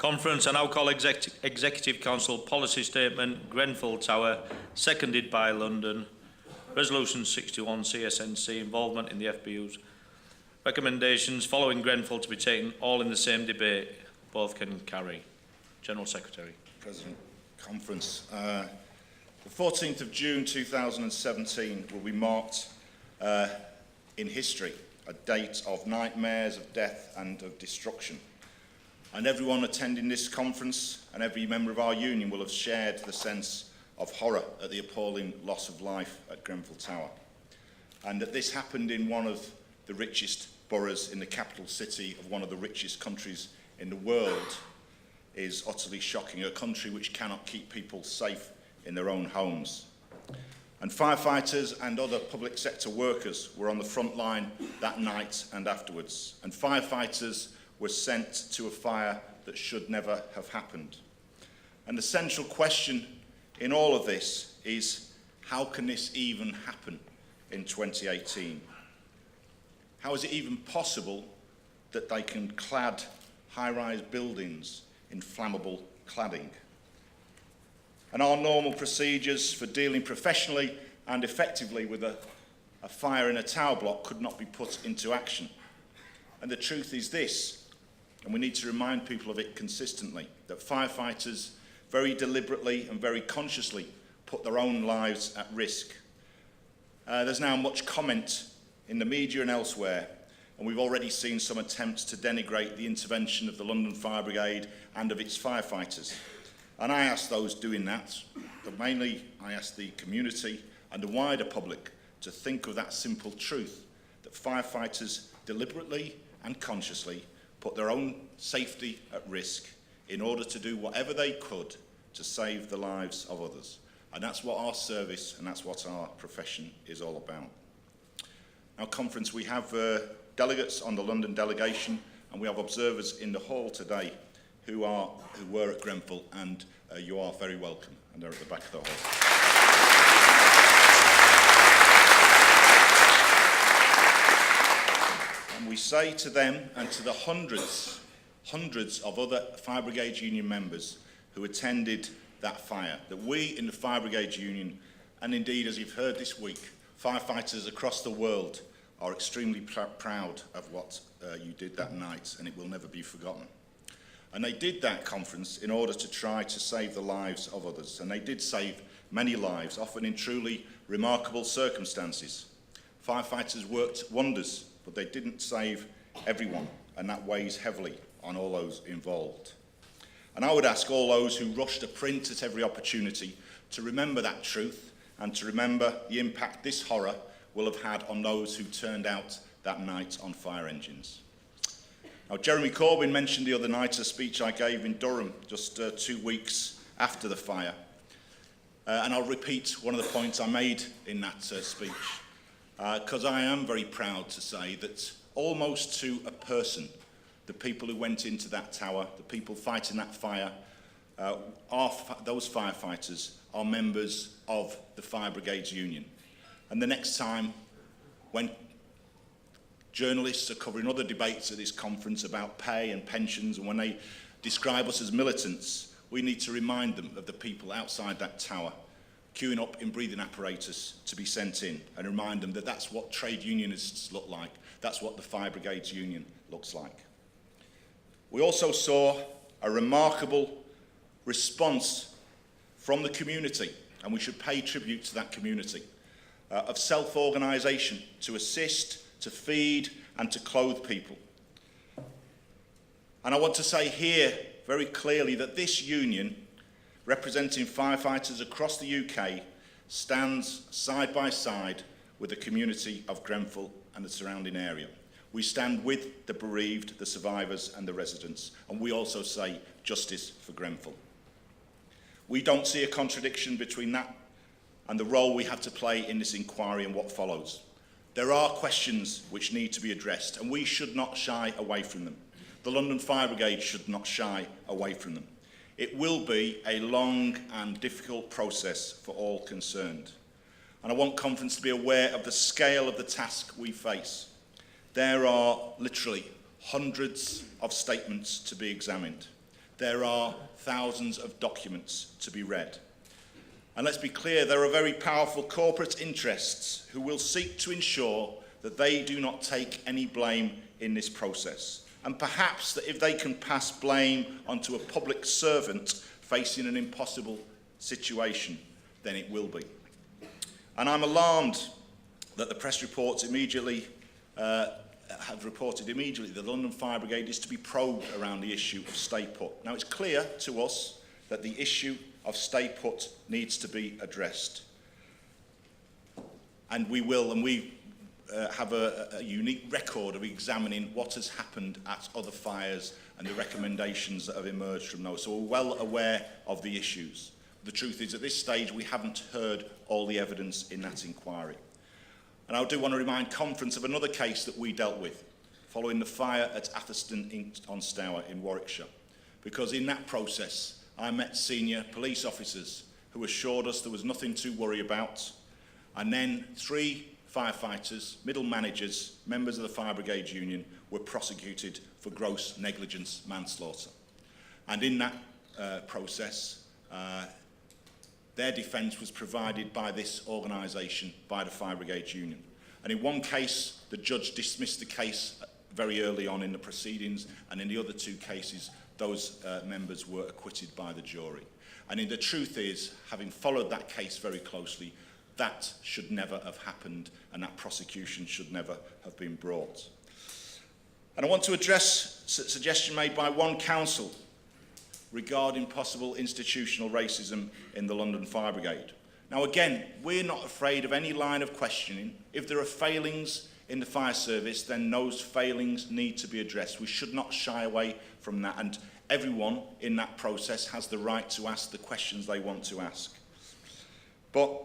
Conference, I now call Executive Council Policy Statement, Grenfell Tower, seconded by London. Resolution 61, CSNC, involvement in the FBU's recommendations following Grenfell to be taken all in the same debate. Both can carry. General Secretary. President, Conference. The 14th of June 2017 will be marked in history, a date of nightmares, of death and of destruction. And everyone attending this conference and every member of our union will have shared the sense of horror at the appalling loss of life at Grenfell Tower. And that this happened in one of the richest boroughs in the capital city of one of the richest countries in the world is utterly shocking, a country which cannot keep people safe in their own homes. And firefighters and other public sector workers were on the front line that night and afterwards. And firefighters were sent to a fire that should never have happened. And the central question in all of this is, how can this even happen in 2018? How is it even possible that they can clad high-rise buildings in flammable cladding? And our normal procedures for dealing professionally and effectively with a fire in a tower block could not be put into action. And the truth is this, and we need to remind people of it consistently, that firefighters very deliberately and very consciously put their own lives at risk. There's now much comment in the media and elsewhere, and we've already seen some attempts to denigrate the intervention of the London Fire Brigade and of its firefighters. And I ask those doing that, but mainly I ask the community and the wider public to think of that simple truth, that firefighters deliberately and consciously put their own safety at risk in order to do whatever they could to save the lives of others. And that's what our service and that's what our profession is all about. Now, Conference, we have delegates on the London delegation, and we have observers in the hall today who were at Grenfell, and you are very welcome, and they're at the back of the hall. And we say to them and to the hundreds of other Fire Brigades Union members who attended that fire, that we in the Fire Brigades Union, and indeed, as you've heard this week, firefighters across the world are extremely proud of what you did that night, and it will never be forgotten. And they did that, Conference, in order to try to save the lives of others. And they did save many lives, often in truly remarkable circumstances. Firefighters worked wonders, but they didn't save everyone, and that weighs heavily on all those involved. And I would ask all those who rush to print at every opportunity to remember that truth and to remember the impact this horror will have had on those who turned out that night on fire engines. Now, Jeremy Corbyn mentioned the other night a speech I gave in Durham just 2 weeks after the fire. And I'll repeat one of the points I made in that speech, because I am very proud to say that almost to a person, the people who went into that tower, the people fighting that fire, those firefighters are members of the Fire Brigades Union. And the next time when journalists are covering other debates at this conference about pay and pensions, and when they describe us as militants, we need to remind them of the people outside that tower queuing up in breathing apparatus to be sent in, and remind them that that's what trade unionists look like, that's what the Fire Brigades Union looks like. We also saw a remarkable response from the community, and we should pay tribute to that community, of self-organisation to assist, to feed and to clothe people. And I want to say here very clearly that this union, representing firefighters across the UK, stands side by side with the community of Grenfell and the surrounding area. We stand with the bereaved, the survivors and the residents, and we also say justice for Grenfell. We don't see a contradiction between that and the role we have to play in this inquiry and what follows. There are questions which need to be addressed, and we should not shy away from them. The London Fire Brigade should not shy away from them. It will be a long and difficult process for all concerned. And I want Conference to be aware of the scale of the task we face. There are literally hundreds of statements to be examined. there are thousands of documents to be read. And let's be clear, there are very powerful corporate interests who will seek to ensure that they do not take any blame in this process. And perhaps that if they can pass blame onto a public servant facing an impossible situation, then it will be. And I'm alarmed that the press reports have reported immediately that the London Fire Brigade is to be probed around the issue of stay put. Now, it's clear to us that the issue of stay put needs to be addressed. And we will, and we have a unique record of examining what has happened at other fires and the recommendations that have emerged from those. So we're well aware of the issues. The truth is, at this stage, we haven't heard all the evidence in that inquiry. And I do want to remind conference of another case that we dealt with following the fire at Atherstone-on-Stour in Warwickshire. Because in that process, I met senior police officers who assured us there was nothing to worry about. And then 3 firefighters, middle managers, members of the Fire Brigades Union were prosecuted for gross negligence manslaughter. And in that process, their defence was provided by this organisation, by the Fire Brigades Union. And in one case, the judge dismissed the case very early on in the proceedings, and in the other 2 cases, those members were acquitted by the jury. And the truth is, having followed that case very closely, that should never have happened, and that prosecution should never have been brought. And I want to address a suggestion made by one council regarding possible institutional racism in the London Fire Brigade. Now again, we're not afraid of any line of questioning. If there are failings in the fire service, then those failings need to be addressed. We should not shy away from that, and everyone in that process has the right to ask the questions they want to ask. But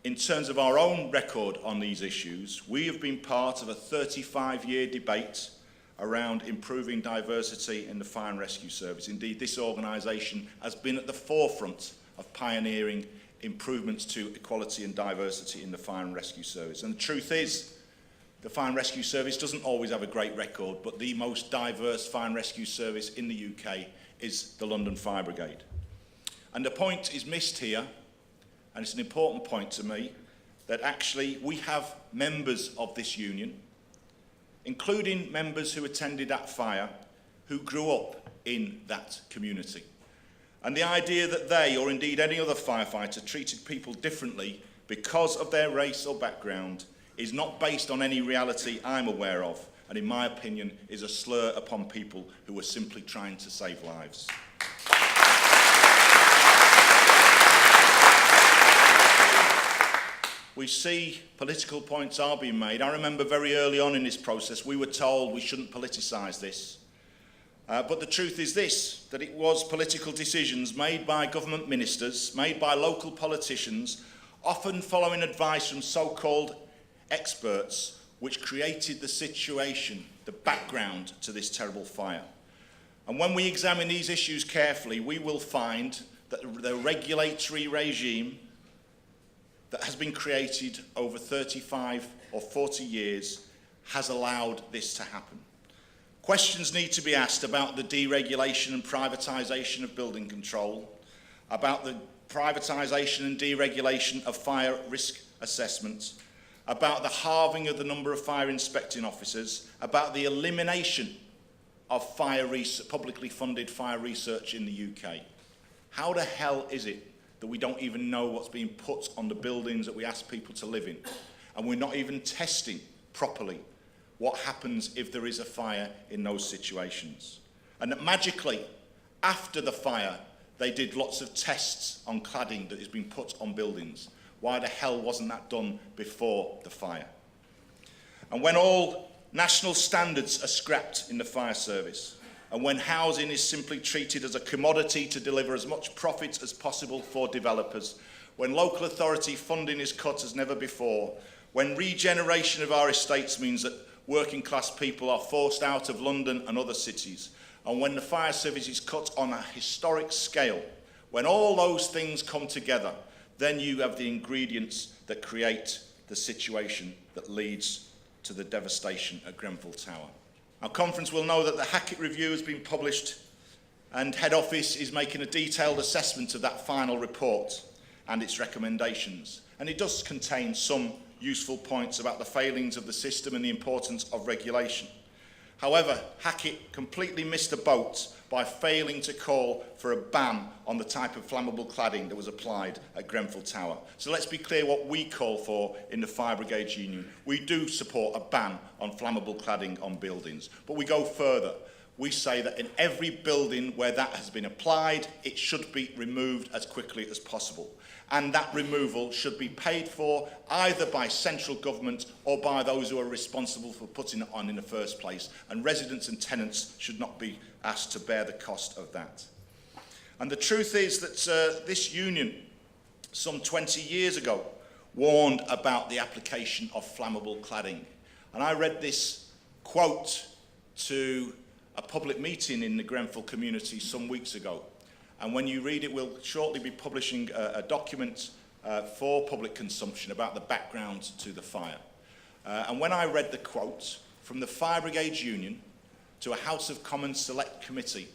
in terms of our own record on these issues, we have been part of a 35-year debate around improving diversity in the fire and rescue service. Indeed, this organisation has been at the forefront of pioneering improvements to equality and diversity in the fire and rescue service. And the truth is, the fire and rescue service doesn't always have a great record, but the most diverse fire and rescue service in the UK is the London Fire Brigade. And the point is missed here, and it's an important point to me, that actually we have members of this union, including members who attended that fire, who grew up in that community. And the idea that they, or indeed any other firefighter, treated people differently because of their race or background is not based on any reality I'm aware of, and in my opinion is a slur upon people who are simply trying to save lives. We see political points are being made. I remember very early on in this process, we were told we shouldn't politicise this. But the truth is this, that it was political decisions made by government ministers, made by local politicians, often following advice from so-called experts, which created the situation, the background to this terrible fire. And when we examine these issues carefully, we will find that the regulatory regime that has been created over 35 or 40 years has allowed this to happen. Questions need to be asked about the deregulation and privatisation of building control, about the privatisation and deregulation of fire risk assessments, about the halving of the number of fire inspecting officers, about the elimination of publicly funded fire research in the UK. How the hell is it that we don't even know what's being put on the buildings that we ask people to live in? And we're not even testing properly what happens if there is a fire in those situations. And that magically, after the fire, they did lots of tests on cladding that has been put on buildings. Why the hell wasn't that done before the fire? And when all national standards are scrapped in the fire service, and when housing is simply treated as a commodity to deliver as much profit as possible for developers, when local authority funding is cut as never before, when regeneration of our estates means that working class people are forced out of London and other cities, and when the fire service is cut on a historic scale, when all those things come together, then you have the ingredients that create the situation that leads to the devastation at Grenfell Tower. Our conference will know that the Hackett Review has been published and head office is making a detailed assessment of that final report and its recommendations. And it does contain some useful points about the failings of the system and the importance of regulation. However, Hackett completely missed the boat by failing to call for a ban on the type of flammable cladding that was applied at Grenfell Tower. So let's be clear what we call for in the Fire Brigades Union. We do support a ban on flammable cladding on buildings, but we go further. We say that in every building where that has been applied, it should be removed as quickly as possible. And that removal should be paid for either by central government or by those who are responsible for putting it on in the first place. And residents and tenants should not be asked to bear the cost of that. And the truth is that this union, some 20 years ago, warned about the application of flammable cladding. And I read this quote to a public meeting in the Grenfell community some weeks ago. And when you read it, we'll shortly be publishing a document for public consumption about the background to the fire. And when I read the quote, from the Fire Brigades Union to a House of Commons Select Committee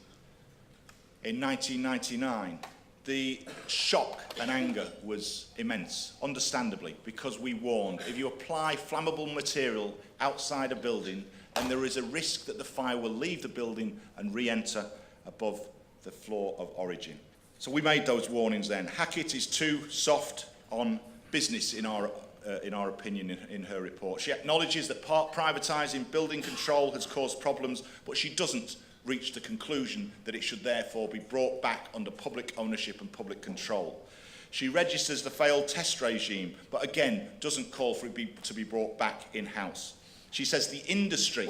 in 1999, the shock and anger was immense, understandably, because we warned, if you apply flammable material outside a building, then there is a risk that the fire will leave the building and re-enter above the floor of origin. So we made those warnings then. Hackett is too soft on business in our opinion in her report. She acknowledges that privatising building control has caused problems, but she doesn't reach the conclusion that it should therefore be brought back under public ownership and public control. She registers the failed test regime, but again doesn't call for it to be brought back in-house. She says the industry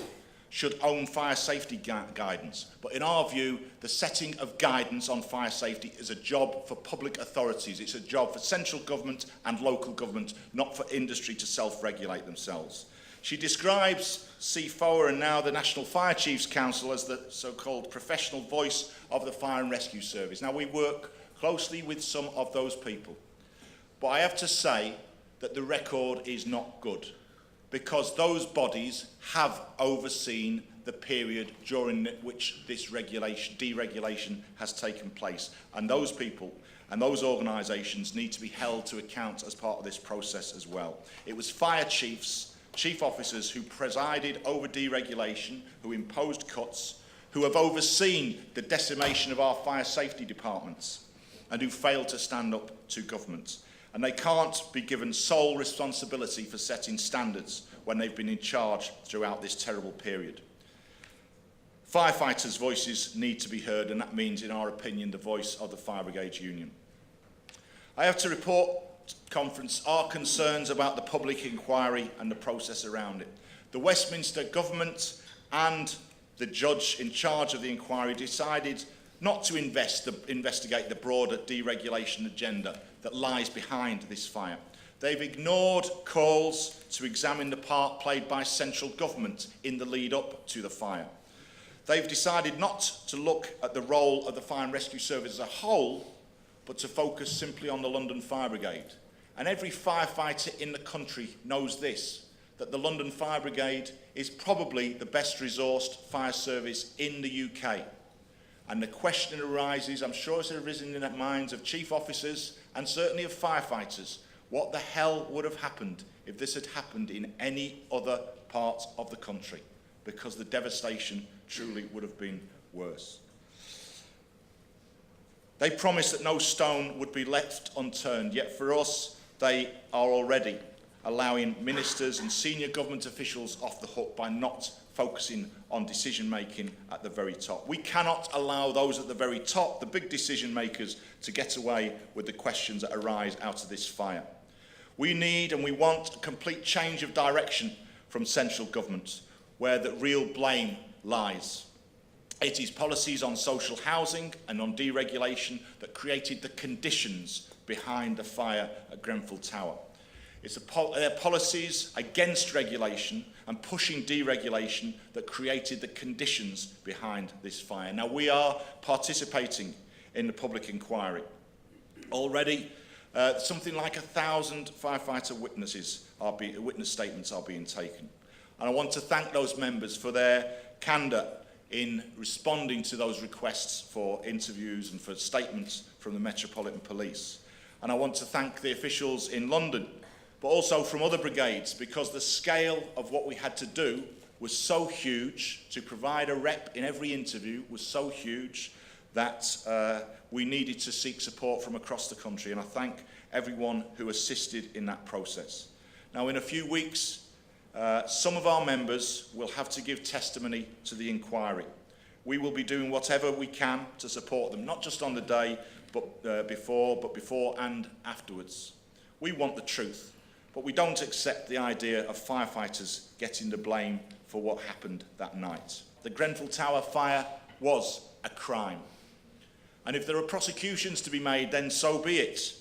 should own fire safety guidance. But in our view, the setting of guidance on fire safety is a job for public authorities. It's a job for central government and local government, not for industry to self-regulate themselves. She describes CFOA and now the National Fire Chiefs Council as the so-called professional voice of the fire and rescue service. Now, we work closely with some of those people, but I have to say that the record is not good, because those bodies have overseen the period during which this deregulation has taken place. And those people and those organisations need to be held to account as part of this process as well. It was fire chiefs, chief officers who presided over deregulation, who imposed cuts, who have overseen the decimation of our fire safety departments, and who failed to stand up to government. And they can't be given sole responsibility for setting standards when they've been in charge throughout this terrible period. Firefighters' voices need to be heard, and that means, in our opinion, the voice of the Fire Brigades Union. I have to report, conference, our concerns about the public inquiry and the process around it. The Westminster government and the judge in charge of the inquiry decided not to investigate the broader deregulation agenda that lies behind this fire. They've ignored calls to examine the part played by central government in the lead up to the fire. They've decided not to look at the role of the Fire and Rescue Service as a whole, but to focus simply on the London Fire Brigade. And every firefighter in the country knows this, that the London Fire Brigade is probably the best resourced fire service in the UK. And the question arises, I'm sure it's arisen in the minds of chief officers and certainly of firefighters, what the hell would have happened if this had happened in any other part of the country? Because the devastation truly would have been worse. They promised that no stone would be left unturned, yet for us, they are already allowing ministers and senior government officials off the hook by not focusing on decision-making at the very top. We cannot allow those at the very top, the big decision-makers, to get away with the questions that arise out of this fire. We need and we want a complete change of direction from central government, where the real blame lies. It is policies on social housing and on deregulation that created the conditions behind the fire at Grenfell Tower. It's their policies against regulation and pushing deregulation that created the conditions behind this fire. Now, we are participating in the public inquiry. Already, something like 1,000 firefighter witness statements are being taken. And I want to thank those members for their candour in responding to those requests for interviews and for statements from the Metropolitan Police. And I want to thank the officials in London, but also from other brigades, because the scale of what we had to do was so huge. To provide a rep in every interview was so huge that we needed to seek support from across the country, and I thank everyone who assisted in that process. Now, in a few weeks, some of our members will have to give testimony to the inquiry. We will be doing whatever we can to support them, not just on the day, but before and afterwards. We want the truth, but we don't accept the idea of firefighters getting the blame for what happened that night. The Grenfell Tower fire was a crime. And if there are prosecutions to be made, then so be it.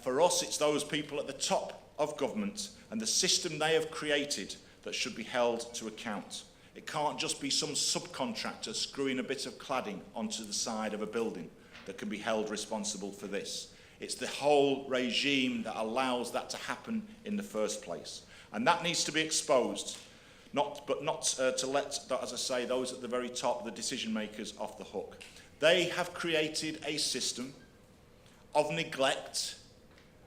For us, it's those people at the top of government and the system they have created that should be held to account. It can't just be some subcontractor screwing a bit of cladding onto the side of a building that can be held responsible for this. It's the whole regime that allows that to happen in the first place. And that needs to be exposed, not to let, as I say, those at the very top, the decision makers, off the hook. They have created a system of neglect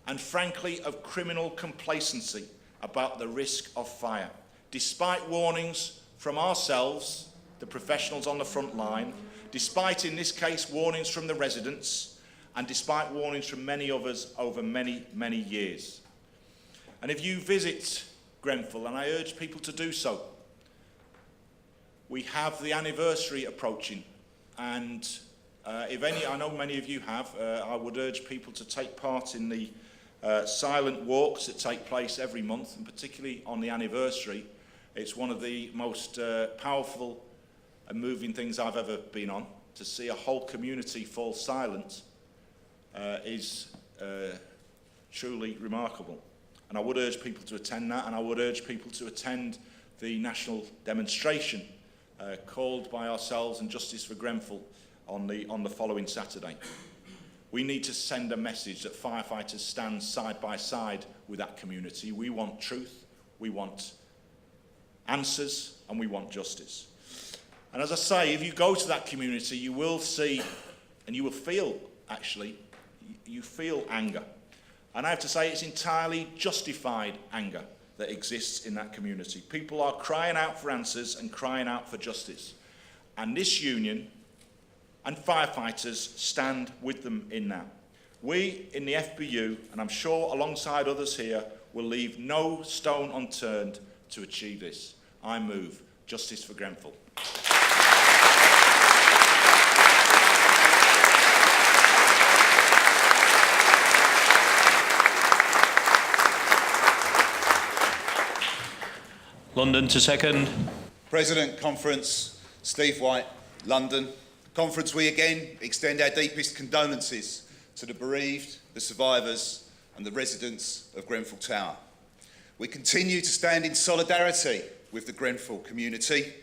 and, frankly, of criminal complacency about the risk of fire. Despite warnings from ourselves, the professionals on the front line, despite, in this case, warnings from the residents, and despite warnings from many others over many, many years. And if you visit Grenfell, and I urge people to do so, we have the anniversary approaching, and I know many of you have, I would urge people to take part in the silent walks that take place every month, and particularly on the anniversary. It's one of the most powerful and moving things I've ever been on. To see a whole community fall silent is truly remarkable. And I would urge people to attend that, and I would urge people to attend the national demonstration called by ourselves and Justice for Grenfell on the following Saturday. We need to send a message that firefighters stand side by side with that community. We want truth, we want answers, and we want justice. And as I say, if you go to that community, you will see, and you will feel, actually, you feel anger. And I have to say, it's entirely justified anger that exists in that community. People are crying out for answers and crying out for justice. And this union and firefighters stand with them in that. We in the FBU, and I'm sure alongside others here, will leave no stone unturned to achieve this. I move Justice for Grenfell. London to second. President, Conference, Steve White, London. Conference, we again extend our deepest condolences to the bereaved, the survivors and the residents of Grenfell Tower. We continue to stand in solidarity with the Grenfell community,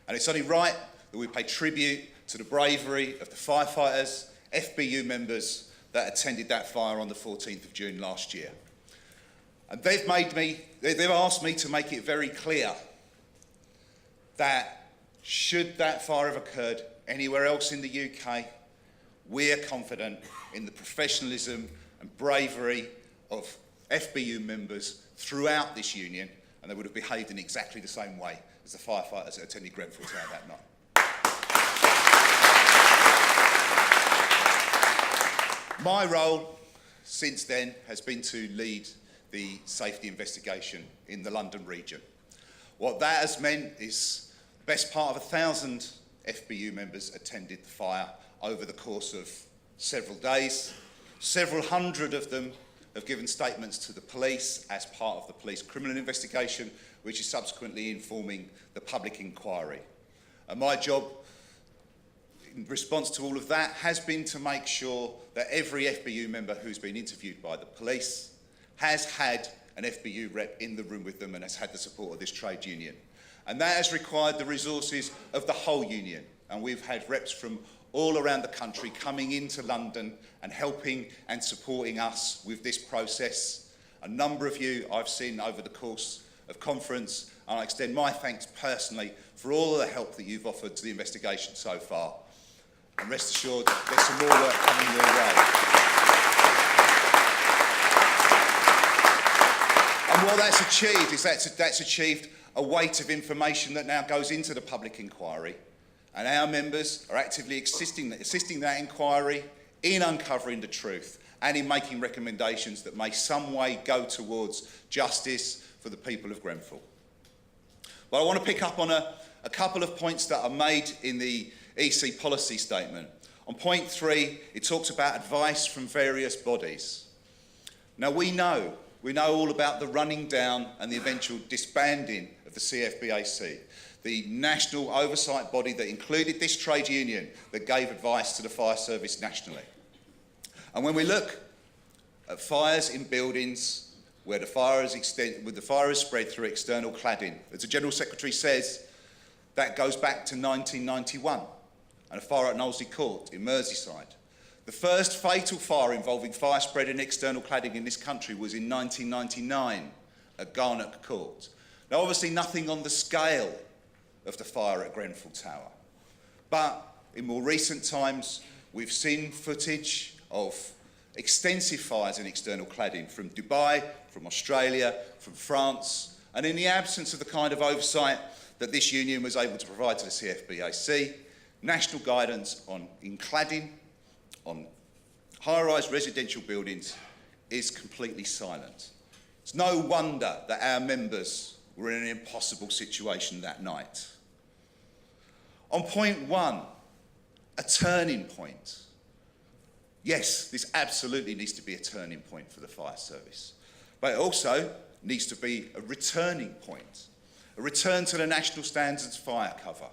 and it's only right that we pay tribute to the bravery of the firefighters, FBU members that attended that fire on the 14th of June last year. And they've asked me to make it very clear that should that fire have occurred anywhere else in the UK, we're confident in the professionalism and bravery of FBU members throughout this union, and they would have behaved in exactly the same way as the firefighters that attended Grenfell Tower that night. My role since then has been to lead the safety investigation in the London region. What that has meant is the best part of 1,000 FBU members attended the fire over the course of several days. Several hundred of them have given statements to the police as part of the police criminal investigation, which is subsequently informing the public inquiry. And my job in response to all of that has been to make sure that every FBU member who's been interviewed by the police has had an FBU rep in the room with them and has had the support of this trade union. And that has required the resources of the whole union. And we've had reps from all around the country coming into London and helping and supporting us with this process. A number of you I've seen over the course of conference, and I extend my thanks personally for all of the help that you've offered to the investigation so far. And rest assured, there's some more work coming your way. And what that's achieved is that's achieved a weight of information that now goes into the public inquiry, and our members are actively assisting that inquiry in uncovering the truth and in making recommendations that may some way go towards justice for the people of Grenfell. But I want to pick up on a couple of points that are made in the EC policy statement. On point 3, it talks about advice from various bodies. Now we know all about the running down and the eventual disbanding of the CFBAC, the national oversight body that included this trade union that gave advice to the fire service nationally. And when we look at fires in buildings where the fire has spread through external cladding, as the General Secretary says, that goes back to 1991 and a fire at Knowsley Court in Merseyside. The first fatal fire involving fire spread in external cladding in this country was in 1999 at Garnock Court. Now, obviously nothing on the scale of the fire at Grenfell Tower, but in more recent times we've seen footage of extensive fires in external cladding from Dubai, from Australia, from France, and in the absence of the kind of oversight that this union was able to provide to the CFBAC, national guidance in cladding, on high-rise residential buildings is completely silent. It's no wonder that our members were in an impossible situation that night. On point 1, a turning point. Yes, this absolutely needs to be a turning point for the fire service, but it also needs to be a returning point, a return to the national standards fire cover.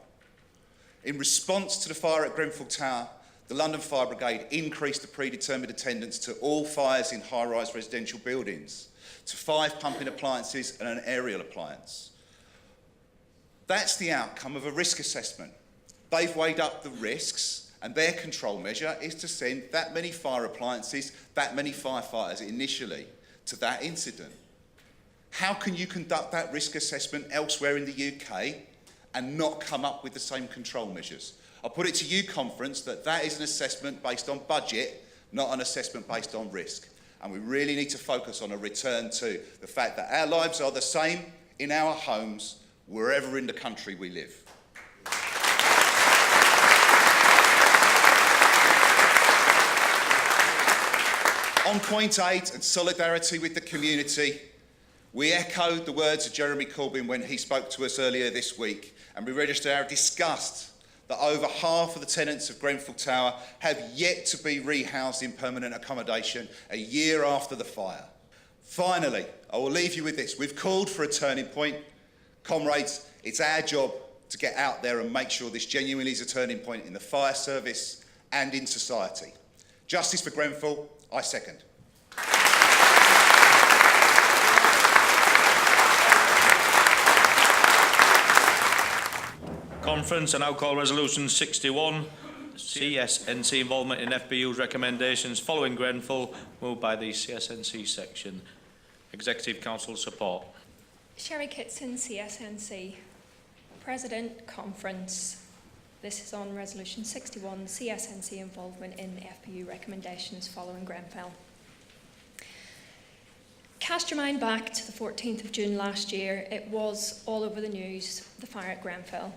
In response to the fire at Grenfell Tower, the London Fire Brigade increased the predetermined attendance to all fires in high-rise residential buildings, to 5 pumping appliances and an aerial appliance. That's the outcome of a risk assessment. They've weighed up the risks, and their control measure is to send that many fire appliances, that many firefighters initially to that incident. How can you conduct that risk assessment elsewhere in the UK and not come up with the same control measures? I'll put it to you, conference, that is an assessment based on budget, not an assessment based on risk. And we really need to focus on a return to the fact that our lives are the same in our homes, wherever in the country we live. On point 8, and solidarity with the community, we echoed the words of Jeremy Corbyn when he spoke to us earlier this week, and we registered our disgust that over half of the tenants of Grenfell Tower have yet to be rehoused in permanent accommodation a year after the fire. Finally, I will leave you with this. We've called for a turning point. Comrades, it's our job to get out there and make sure this genuinely is a turning point in the fire service and in society. Justice for Grenfell, I second. Conference, I now call Resolution 61, CSNC involvement in FBU's recommendations following Grenfell, moved by the CSNC section. Executive Council support. Sherry Kitson, CSNC. President, Conference. This is on Resolution 61, CSNC involvement in FBU recommendations following Grenfell. Cast your mind back to the 14th of June last year. It was all over the news, the fire at Grenfell.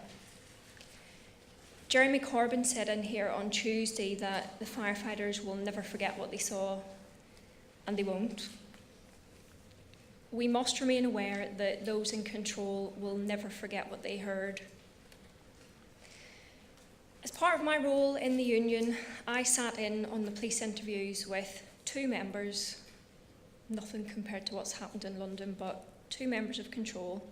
Jeremy Corbyn said in here on Tuesday that the firefighters will never forget what they saw, and they won't. We must remain aware that those in control will never forget what they heard. As part of my role in the union, I sat in on the police interviews with 2 members, nothing compared to what's happened in London, but 2 members of control.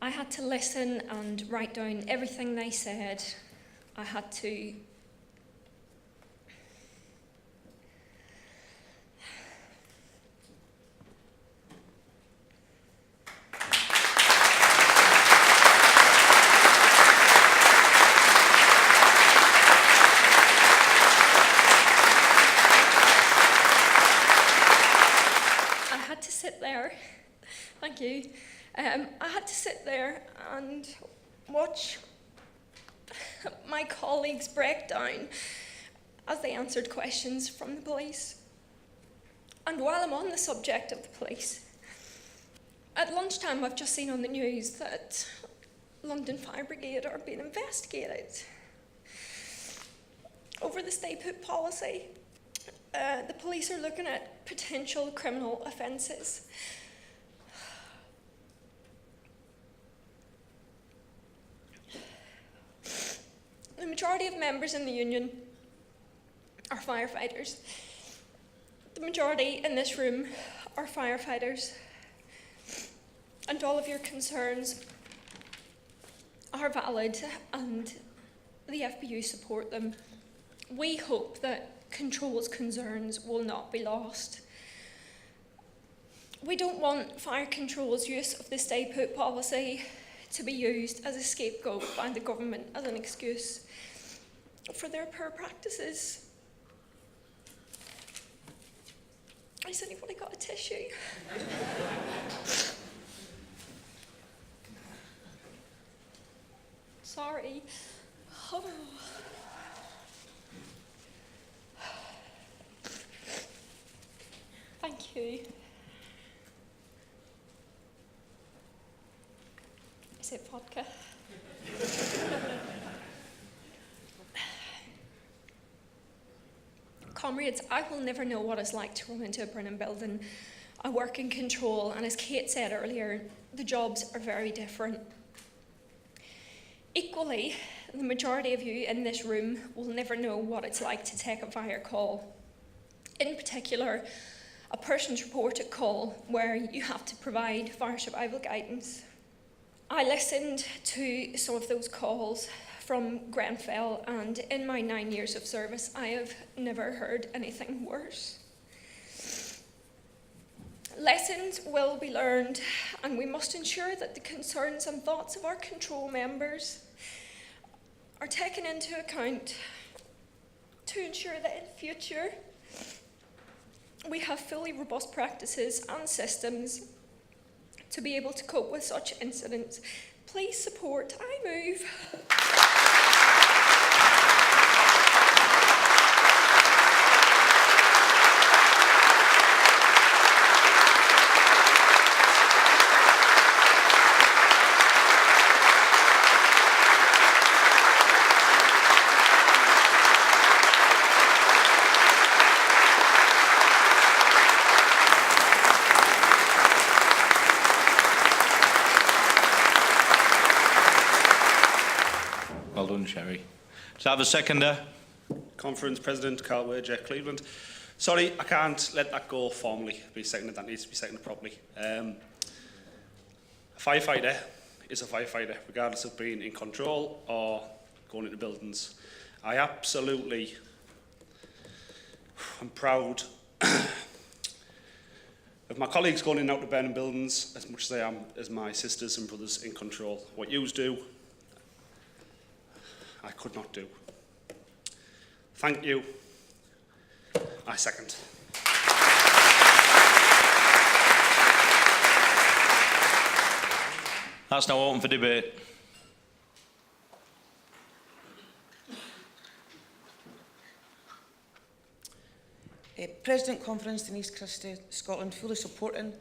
I had to listen and write down everything they said. I had to sit there Thank you. I had to sit there and watch my colleagues break down as they answered questions from the police. And while I'm on the subject of the police, at lunchtime I've just seen on the news that London Fire Brigade are being investigated over the stay put policy. The police are looking at potential criminal offences. The majority of members in the union are firefighters. The majority in this room are firefighters. And all of your concerns are valid, and the FBU support them. We hope that Control's concerns will not be lost. We don't want Fire Control's use of the stay put policy to be used as a scapegoat by the government as an excuse for their poor practices. Has anybody got a tissue? Sorry. Oh. Thank you. Is it vodka? Comrades, I will never know what it's like to run into a burning building. I work in Control, and as Kate said earlier, the jobs are very different. Equally, the majority of you in this room will never know what it's like to take a fire call. In particular, a person's reported call where you have to provide fire survival guidance. I listened to some of those calls from Grenfell, and in my 9 years of service, I have never heard anything worse. Lessons will be learned, and we must ensure that the concerns and thoughts of our Control members are taken into account to ensure that in future we have fully robust practices and systems to be able to cope with such incidents. Please support I Move. Well done, Sherry. So I have a seconder. Conference President Carl Wager, Cleveland. Sorry, I can't let that go formally. Be seconded. That needs to be seconded properly. A firefighter is a firefighter, regardless of being in Control or going into buildings. I'm proud of my colleagues going in and out of burning buildings as much as I am as my sisters and brothers in Control. What yous do, I could not do. Thank you. I second. That's now open for debate. President Conference, Denise Christie, Scotland, fully supporting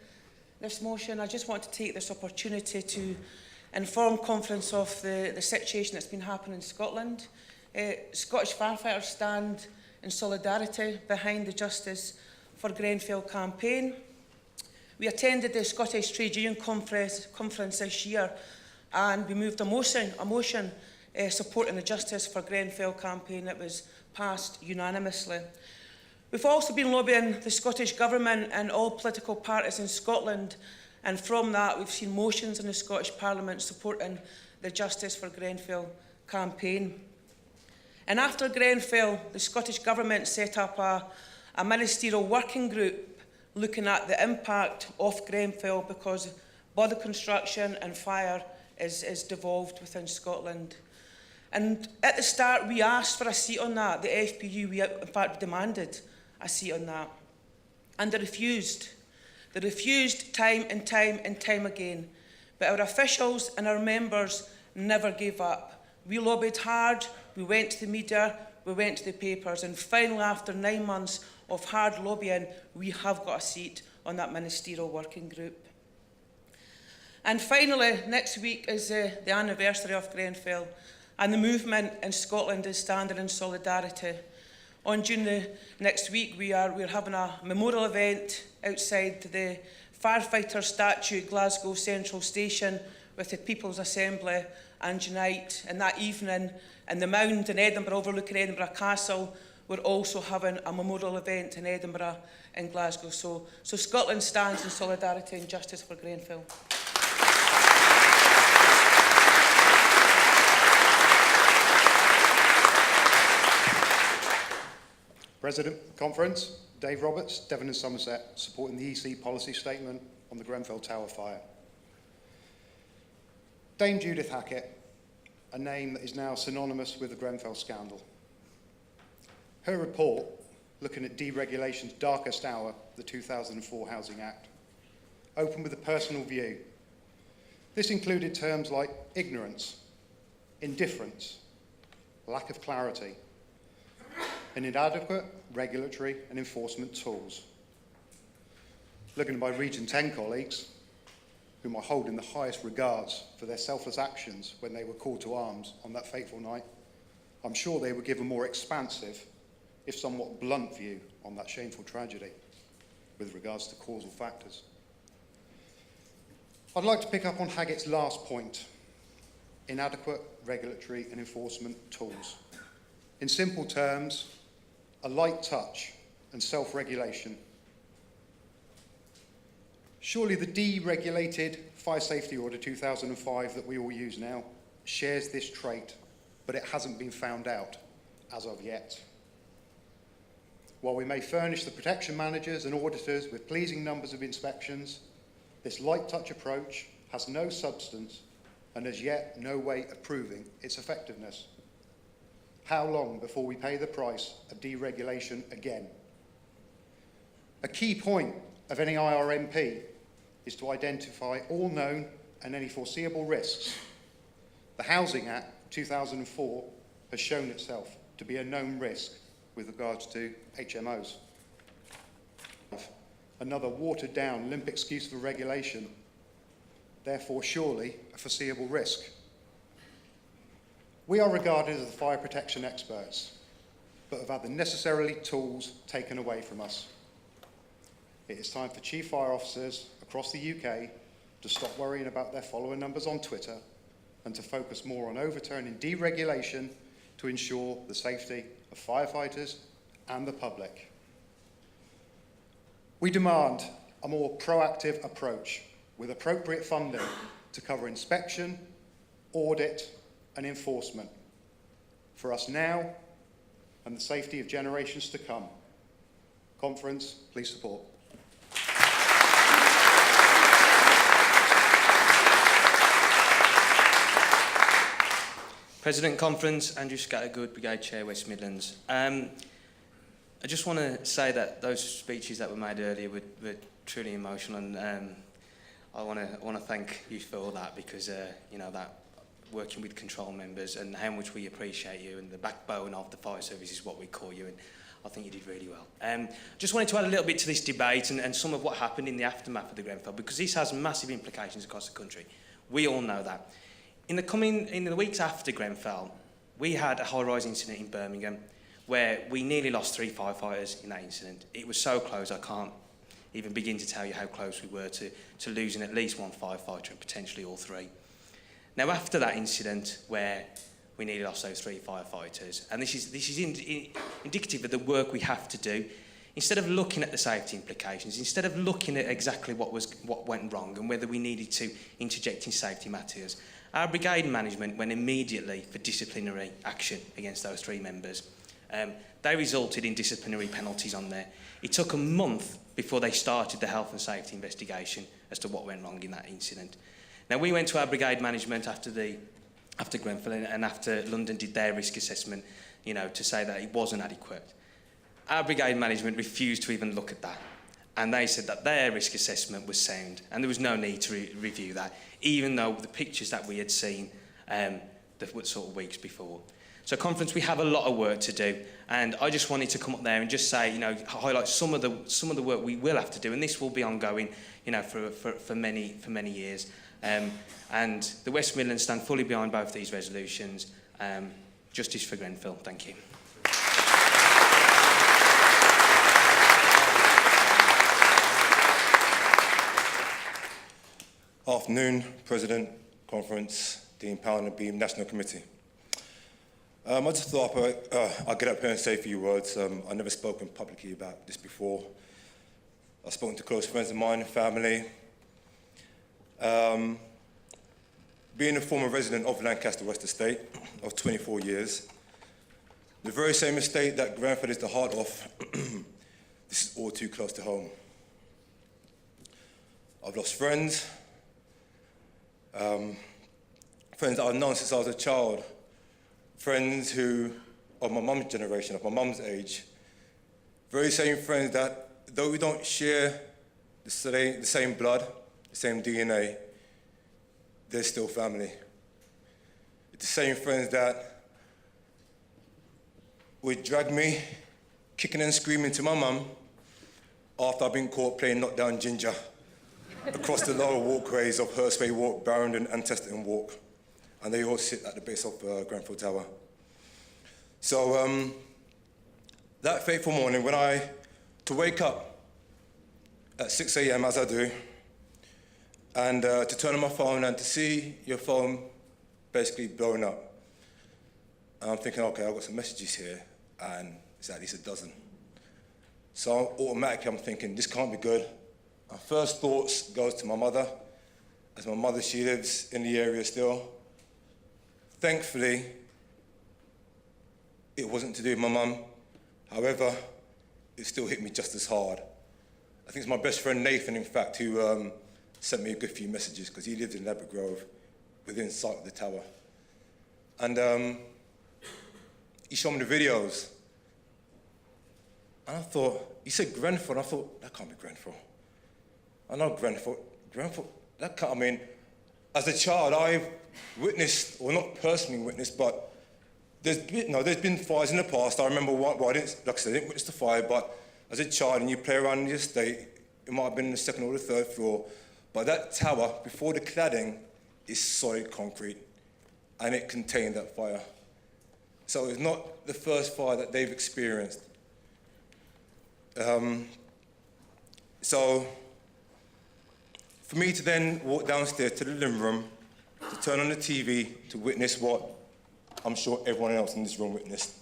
this motion. I just want to take this opportunity to inform Conference of the situation that's been happening in Scotland. Scottish firefighters stand in solidarity behind the Justice for Grenfell campaign. We attended the Scottish Trade Union conference this year, and we moved a motion supporting the Justice for Grenfell campaign that was passed unanimously. We've also been lobbying the Scottish Government and all political parties in Scotland, and from that we've seen motions in the Scottish Parliament supporting the Justice for Grenfell campaign. And after Grenfell, the Scottish Government set up a ministerial working group looking at the impact of Grenfell, because bother construction and fire is devolved within Scotland. And at the start we asked for a seat on that. The FBU, we in fact demanded a seat on that, and they refused. They refused time and time and time again. But our officials and our members never gave up. We lobbied hard, we went to the media, we went to the papers, and finally, after 9 months of hard lobbying, we have got a seat on that ministerial working group. And finally, next week is the anniversary of Grenfell, and the movement in Scotland is standing in solidarity. On June next week, we're having a memorial event outside the firefighter statue at Glasgow Central Station with the People's Assembly and Unite. And that evening, in the Mound in Edinburgh, overlooking Edinburgh Castle, we're also having a memorial event in Edinburgh and Glasgow. So Scotland stands in solidarity and justice for Grenfell. President, Conference, Dave Roberts, Devon and Somerset, supporting the EC policy statement on the Grenfell Tower fire. Dame Judith Hackett, a name that is now synonymous with the Grenfell scandal. Her report, looking at deregulation's darkest hour, the 2004 Housing Act, opened with a personal view. This included terms like ignorance, indifference, lack of clarity, and inadequate regulatory and enforcement tools. Looking at my Region 10 colleagues, whom I hold in the highest regards for their selfless actions when they were called to arms on that fateful night, I'm sure they would give a more expansive, if somewhat blunt view on that shameful tragedy with regards to causal factors. I'd like to pick up on Haggett's last point, inadequate regulatory and enforcement tools. In simple terms, a light touch and self-regulation. Surely the deregulated Fire Safety Order 2005 that we all use now shares this trait, but it hasn't been found out as of yet. While we may furnish the protection managers and auditors with pleasing numbers of inspections, this light touch approach has no substance and as yet no way of proving its effectiveness. How long before we pay the price of deregulation again? A key point of any IRMP is to identify all known and any foreseeable risks. The Housing Act 2004 has shown itself to be a known risk with regards to HMOs. Another watered down, limp excuse for regulation, therefore surely a foreseeable risk. We are regarded as the fire protection experts, but have had the necessary tools taken away from us. It is time for chief fire officers across the UK to stop worrying about their follower numbers on Twitter and to focus more on overturning deregulation to ensure the safety of firefighters and the public. We demand a more proactive approach with appropriate funding to cover inspection, audit, and enforcement for us now and the safety of generations to come. Conference, please support. President Conference, Andrew Scattergood, Brigade Chair, West Midlands. I just want to say that those speeches that were made earlier were truly emotional, and I want to thank you for all that, because you know, that working with control members and how much we appreciate you, and the backbone of the fire service is what we call you, and I think you did really well. Just wanted to add a little bit to this debate and some of what happened in the aftermath of the Grenfell, because this has massive implications across the country. We all know that. In the weeks after Grenfell, we had a high-rise incident in Birmingham where we nearly lost 3 firefighters in that incident. It was so close, I can't even begin to tell you how close we were to losing at least 1 firefighter and potentially all 3. Now, after that incident where we nearly lost those 3 firefighters, and this is indicative of the work we have to do, instead of looking at the safety implications, instead of looking at exactly what went wrong and whether we needed to interject in safety matters, our brigade management went immediately for disciplinary action against those 3 members. They resulted in disciplinary penalties on there. It took a month before they started the health and safety investigation as to what went wrong in that incident. Now, we went to our brigade management after Grenfell and after London did their risk assessment, you know, to say that it wasn't adequate. Our brigade management refused to even look at that. and they said that their risk assessment was sound, and there was no need to review that, even though the pictures that we had seen the sort of weeks before. So conference, we have a lot of work to do, and I just wanted to come up there and just say, you know, highlight some of the work we will have to do, and this will be ongoing, you know, for many years. And the West Midlands stand fully behind both these resolutions. Justice for Grenfell. Thank you. Afternoon, President, Conference, Dean Powell and the Beam National Committee. I just thought I'd get up here and say a few words. I've never spoken publicly about this before. I've spoken to close friends of mine, family. Being a former resident of Lancaster West Estate of 24 years, the very same estate that Grenfell is the heart of, this is all too close to home. I've lost friends, friends that I've known since I was a child, friends who, of my mum's generation, of my mum's age, very same friends that, though we don't share the same blood, the same DNA, they're still family. It's the same friends that would drag me, kicking and screaming to my mum after I've been caught playing knockdown ginger across the lower walkways of Hurstway Walk, Barrington and Testerton Walk. And they all sit at the base of Grenfell Tower. So that fateful morning when to wake up at 6 a.m. as I do, and to turn on my phone and to see your phone basically blowing up. And I'm thinking, okay, I've got some messages here, and it's at least a dozen. So automatically I'm thinking, this can't be good. My first thoughts goes to my mother, as my mother, she lives in the area still. Thankfully, it wasn't to do with my mum. However, it still hit me just as hard. I think it's my best friend Nathan, in fact, who sent me a good few messages because he lived in Ladbroke Grove, within sight of the tower. And he showed me the videos. And I thought, he said Grenfell, and I thought, that can't be Grenfell. I know Grenfell, that can't, I mean, as a child, I've witnessed, or not personally witnessed, but there's been fires in the past. I remember one, well, I didn't witness the fire, but as a child, and you play around in the estate, it might have been the second or the third floor, but that tower, before the cladding, is solid concrete, and it contained that fire. So it's not the first fire that they've experienced. So for me to then walk downstairs to the living room, to turn on the TV, to witness what I'm sure everyone else in this room witnessed,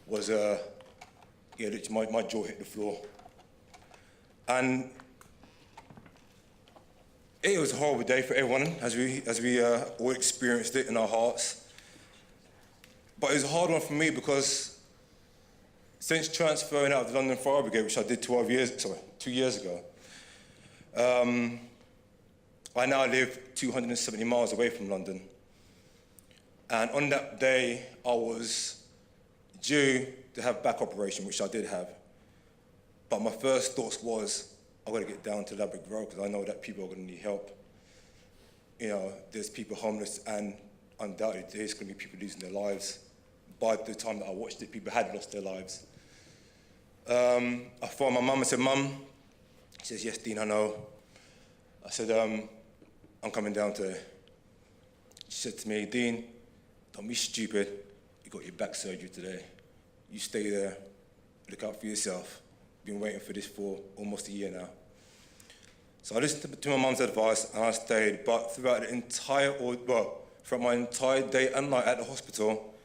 was, my jaw hit the floor. And it was a horrible day for everyone, as we all experienced it in our hearts. But it was a hard one for me because since transferring out of the London Fire Brigade, which I did 2 years ago, I now live 270 miles away from London. And on that day, I was due to have back operation, which I did have. But my first thoughts was, I've got to get down to Ladbroke Grove because I know that people are going to need help. You know, there's people homeless, and undoubtedly there's going to be people losing their lives. By the time that I watched it, people had lost their lives. I phoned my mum and said, Mum, she says, yes, Dean, I know. I said, I'm coming down today. She said to me, Dean, don't be stupid. You got your back surgery today. You stay there, look out for yourself. Been waiting for this for almost a year now. So I listened to my mum's advice and I stayed, but throughout my entire day and night at the hospital,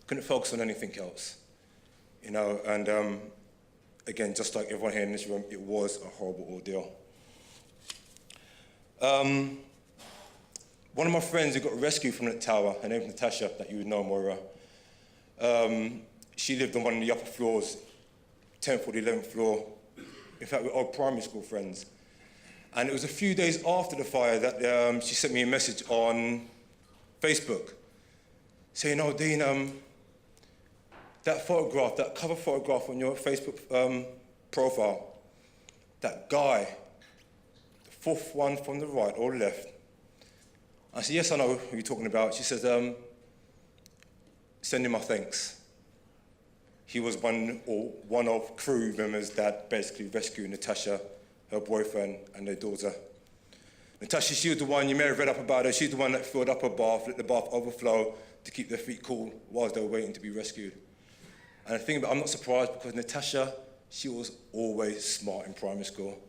couldn't focus on anything else. You know, and again, just like everyone here in this room, it was a horrible ordeal. One of my friends who got rescued from the tower, her name's Natasha, that you would know, Moira, she lived on one of the upper floors, 10th or the 11th floor. In fact, we're all primary school friends. And it was a few days after the fire that she sent me a message on Facebook saying, oh, Dean, that photograph, that cover photograph on your Facebook profile, that guy, the fourth one from the right or left. I said, yes, I know who you're talking about. She says, send him my thanks. He was one of crew members that basically rescued Natasha, her boyfriend, and their daughter. Natasha, she was the one, you may have read up about her, she's the one that filled up her bath, let the bath overflow to keep their feet cool whilst they were waiting to be rescued. And the thing about, I'm not surprised because Natasha, she was always smart in primary school.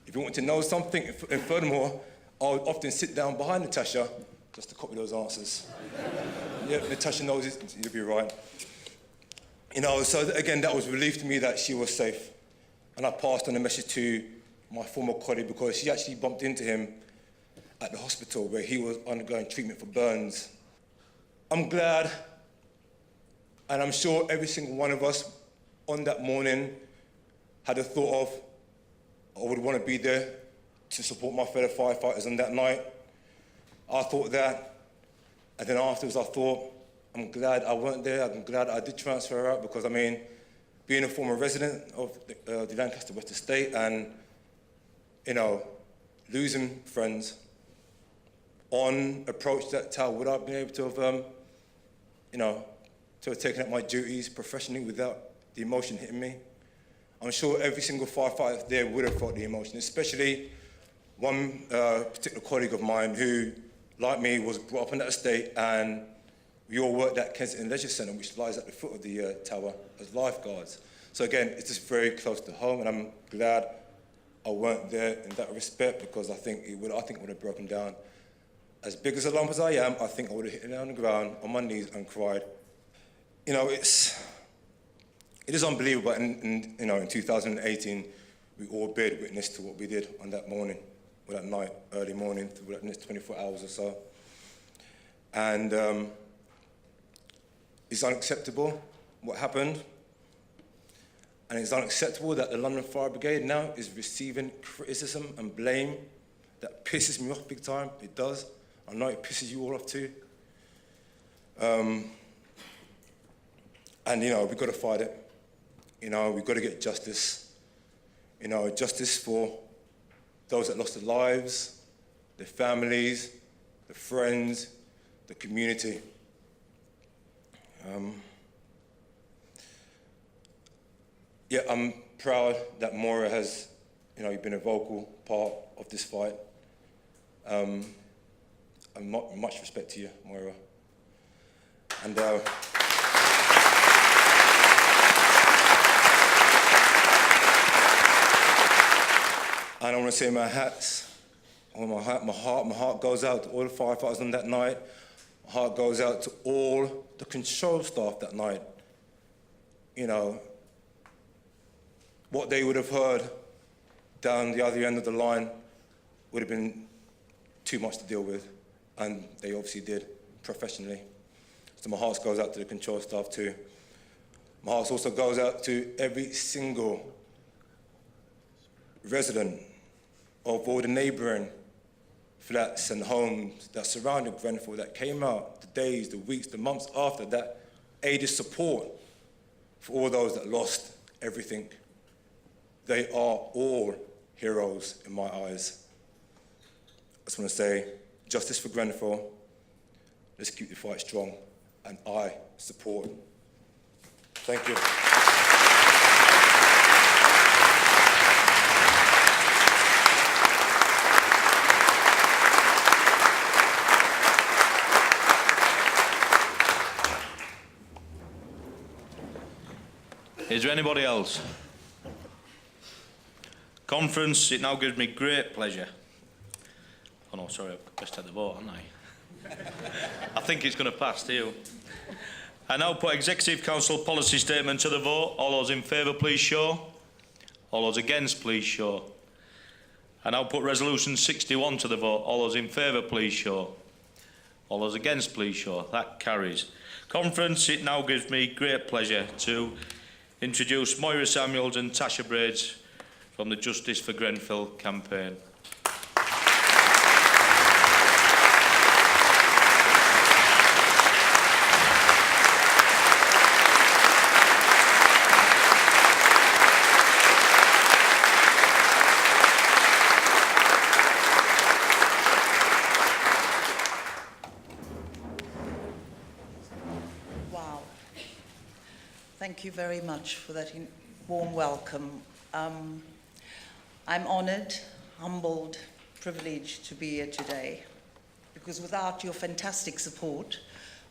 If you want to know something, and furthermore, I would often sit down behind Natasha just to copy those answers. Yeah, Natasha knows it, you'll be right. You know, so again, that was relief to me that she was safe. And I passed on a message to my former colleague because she actually bumped into him at the hospital where he was undergoing treatment for burns. I'm glad, and I'm sure every single one of us on that morning had a thought of, I would want to be there to support my fellow firefighters on that night. I thought that, and then afterwards I thought, I'm glad I weren't there, I'm glad I did transfer out because, I mean, being a former resident of the Lancaster West Estate and, you know, losing friends on approach that tower, would I have been able to have, you know, to have taken up my duties professionally without the emotion hitting me? I'm sure every single firefighter there would have felt the emotion, especially one particular colleague of mine who, like me, was brought up in that estate, and we all worked at Kensington Leisure Centre, which lies at the foot of the tower, as lifeguards. So again, it's just very close to home, and I'm glad I weren't there in that respect because I think it would have broken down. As big as a lump as I am, I think I would have hit it on the ground on my knees and cried. You know, it is unbelievable. And you know, in 2018, we all bear witness to what we did on that morning, or that night, early morning, through that next 24 hours or so. And it's unacceptable what happened. And it's unacceptable that the London Fire Brigade now is receiving criticism and blame. That pisses me off big time, it does. I know it pisses you all off too. And, you know, we've got to fight it. You know, we've got to get justice. You know, justice for those that lost their lives, their families, their friends, the community. Yeah, I'm proud that Moira has, you know, been a vocal part of this fight. And much respect to you, Moira. And I want to say my heart goes out to all the firefighters on that night. My heart goes out to all the control staff that night. You know, what they would have heard down the other end of the line would have been too much to deal with, and they obviously did professionally. So my heart goes out to the control staff too. My heart also goes out to every single resident of all the neighbouring flats and homes that surrounded Grenfell, that came out the days, the weeks, the months after, that aided support for all those that lost everything. They are all heroes in my eyes. I just want to say, justice for Grenfell, let's keep the fight strong, and I support. Thank you. Is there anybody else? Conference, it now gives me great pleasure. Oh no, sorry, I've best had the vote, haven't I? I think it's going to pass to you. I now put Executive Council policy statement to the vote. All those in favour, please show. All those against, please show. I now put Resolution 61 to the vote. All those in favour, please show. All those against, please show. That carries. Conference, it now gives me great pleasure to introduce Moira Samuels and Tasha Braids from the Justice for Grenfell campaign. very much for that warm welcome. I'm honoured, humbled, privileged to be here today, because without your fantastic support,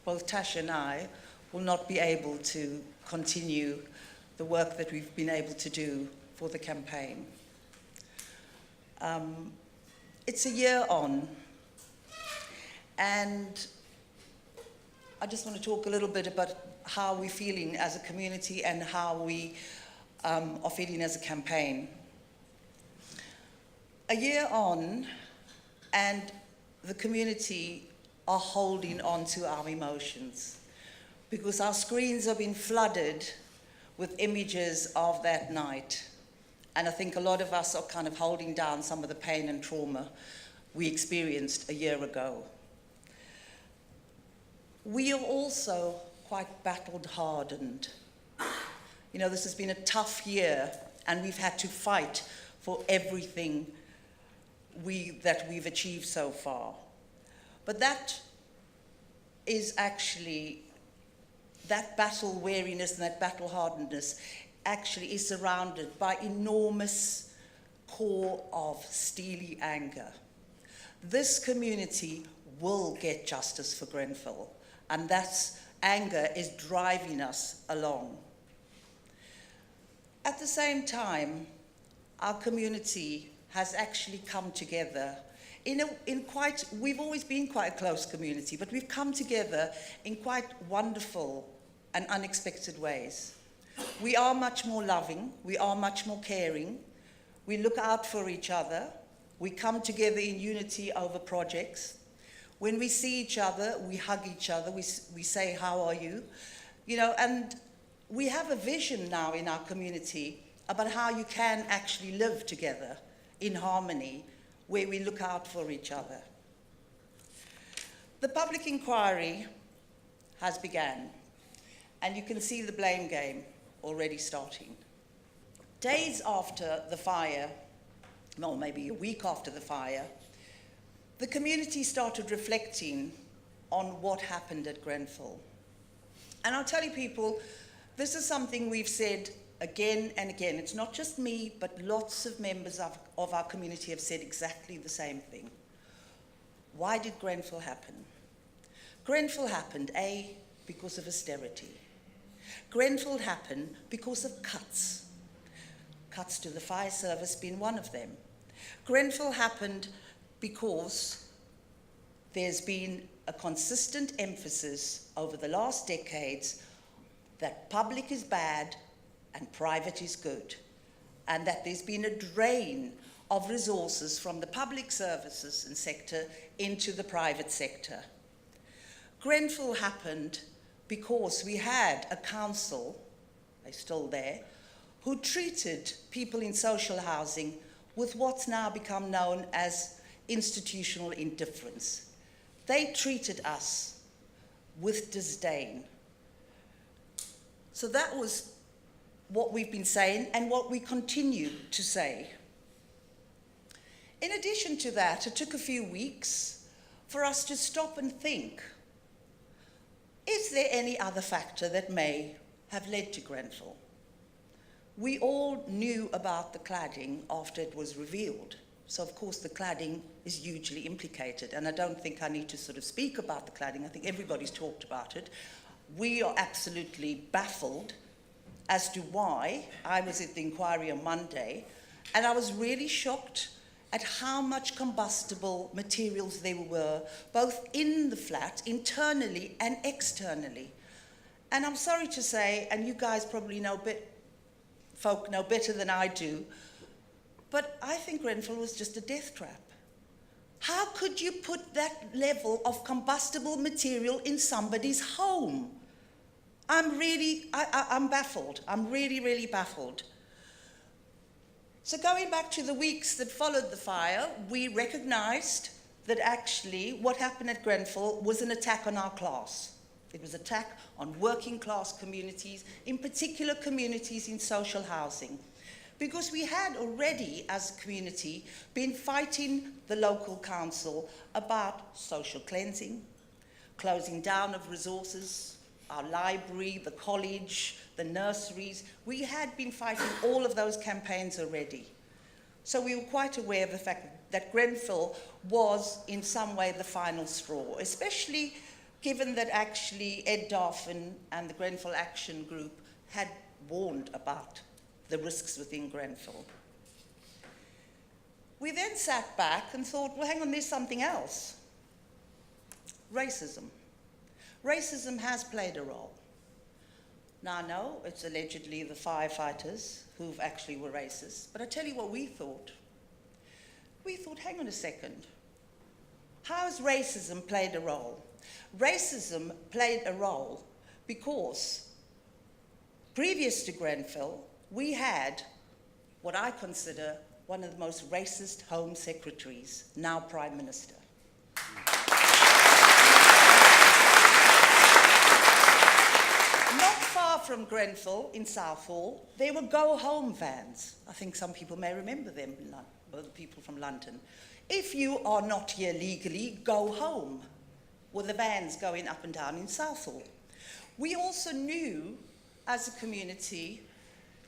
both Tasha and I will not be able to continue the work that we've been able to do for the campaign. It's a year on, and I just want to talk a little bit about how we're feeling as a community and how we are feeling as a campaign. A year on, and the community are holding on to our emotions, because our screens have been flooded with images of that night. And I think a lot of us are kind of holding down some of the pain and trauma we experienced a year ago. We are also quite battle-hardened. You know, this has been a tough year, and we've had to fight for everything that we've achieved so far. But that is actually, that battle weariness and that battle hardness actually is surrounded by enormous core of steely anger. This community will get justice for Grenfell, and that's anger is driving us along. At the same time, our community has actually come together we've always been quite a close community, but we've come together in quite wonderful and unexpected ways. We are much more loving, we are much more caring, we look out for each other, we come together in unity over projects. When we see each other, we hug each other, we say, how are you? You know, and we have a vision now in our community about how you can actually live together in harmony, where we look out for each other. The public inquiry has begun, and you can see the blame game already starting. Days after the fire, well, maybe a week after the fire, the community started reflecting on what happened at Grenfell. And I'll tell you people, this is something we've said again and again. It's not just me, but lots of members of our community have said exactly the same thing. Why did Grenfell happen? Grenfell happened, A, because of austerity. Grenfell happened because of cuts. Cuts to the fire service being one of them. Grenfell happened because there's been a consistent emphasis over the last decades that public is bad and private is good, and that there's been a drain of resources from the public services and sector into the private sector. Grenfell happened because we had a council, they're still there, who treated people in social housing with what's now become known as institutional indifference. They treated us with disdain. So that was what we've been saying and what we continue to say. In addition to that, it took a few weeks for us to stop and think, is there any other factor that may have led to Grenfell? We all knew about the cladding after it was revealed. So of course the cladding is hugely implicated, and I don't think I need to sort of speak about the cladding. I think everybody's talked about it. We are absolutely baffled as to why. I was at the inquiry on Monday, and I was really shocked at how much combustible materials there were, both in the flat, internally and externally. And I'm sorry to say, and you guys probably know folk know better than I do, but I think Grenfell was just a death trap. How could you put that level of combustible material in somebody's home? I'm baffled. I'm really, really baffled. So going back to the weeks that followed the fire, we recognized that actually what happened at Grenfell was an attack on our class. It was an attack on working class communities, in particular communities in social housing. Because we had already, as a community, been fighting the local council about social cleansing, closing down of resources, our library, the college, the nurseries. We had been fighting all of those campaigns already. So we were quite aware of the fact that Grenfell was in some way the final straw, especially given that actually Ed Darfin and the Grenfell Action Group had warned about the risks within Grenfell. We then sat back and thought, well, hang on, there's something else. Racism. Racism has played a role. Now, I know it's allegedly the firefighters who actually were racist, but I tell you what we thought. We thought, hang on a second. How has racism played a role? Racism played a role because previous to Grenfell, we had what I consider one of the most racist Home Secretaries, now Prime Minister. Not far from Grenfell, in Southall, there were go-home vans. I think some people may remember them, the people from London. If you are not here legally, go home. Were the vans going up and down in Southall. We also knew, as a community,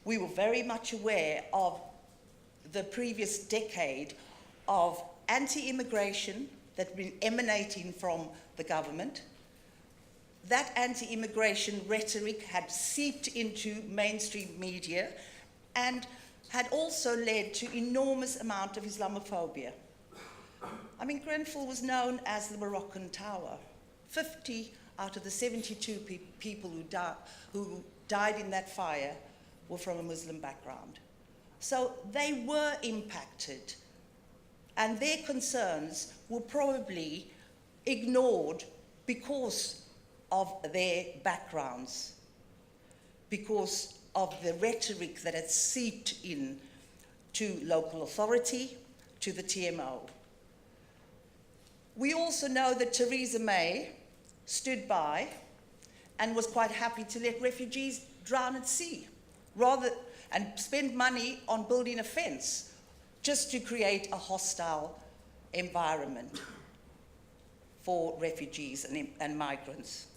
we were very much aware of the previous decade of anti-immigration that had been emanating from the government. That anti-immigration rhetoric had seeped into mainstream media and had also led to enormous amount of Islamophobia. I mean, Grenfell was known as the Moroccan Tower. 50 out of the 72 people who died in that fire were from a Muslim background. So they were impacted, and their concerns were probably ignored because of their backgrounds, because of the rhetoric that had seeped in to local authority, to the TMO. We also know that Theresa May stood by and was quite happy to let refugees drown at sea, and spend money on building a fence just to create a hostile environment for refugees and migrants.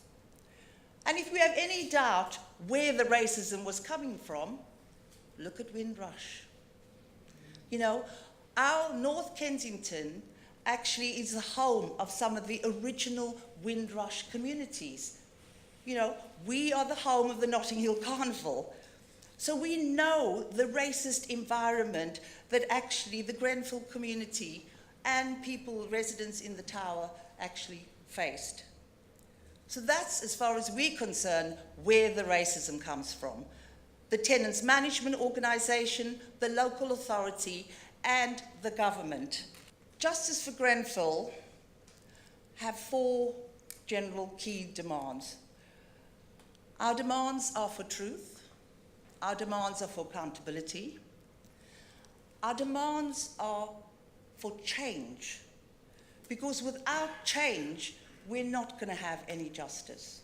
And if we have any doubt where the racism was coming from, look at Windrush. You know, our North Kensington actually is the home of some of the original Windrush communities. You know, we are the home of the Notting Hill Carnival. So we know the racist environment that actually the Grenfell community and people, residents in the tower, actually faced. So that's, as far as we're concerned, where the racism comes from. The tenants' management organisation, the local authority, and the government. Justice for Grenfell have 4 general key demands. Our demands are for truth. Our demands are for accountability. Our demands are for change. Because without change, we're not going to have any justice.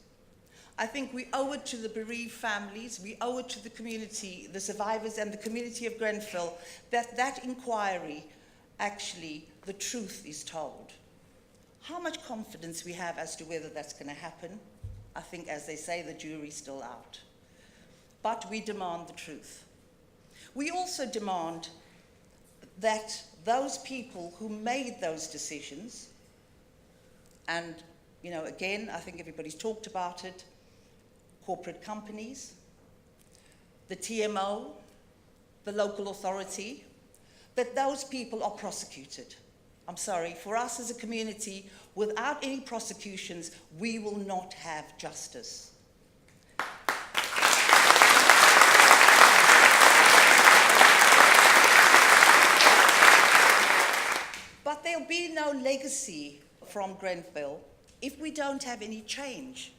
I think we owe it to the bereaved families, we owe it to the community, the survivors and the community of Grenfell, that inquiry, actually, the truth is told. How much confidence we have as to whether that's going to happen, I think, as they say, the jury's still out. But we demand the truth. We also demand that those people who made those decisions, and, you know, again, I think everybody's talked about it, corporate companies, the TMO, the local authority, that those people are prosecuted. I'm sorry, for us as a community, without any prosecutions, we will not have justice. But there'll be no legacy from Grenfell if we don't have any change.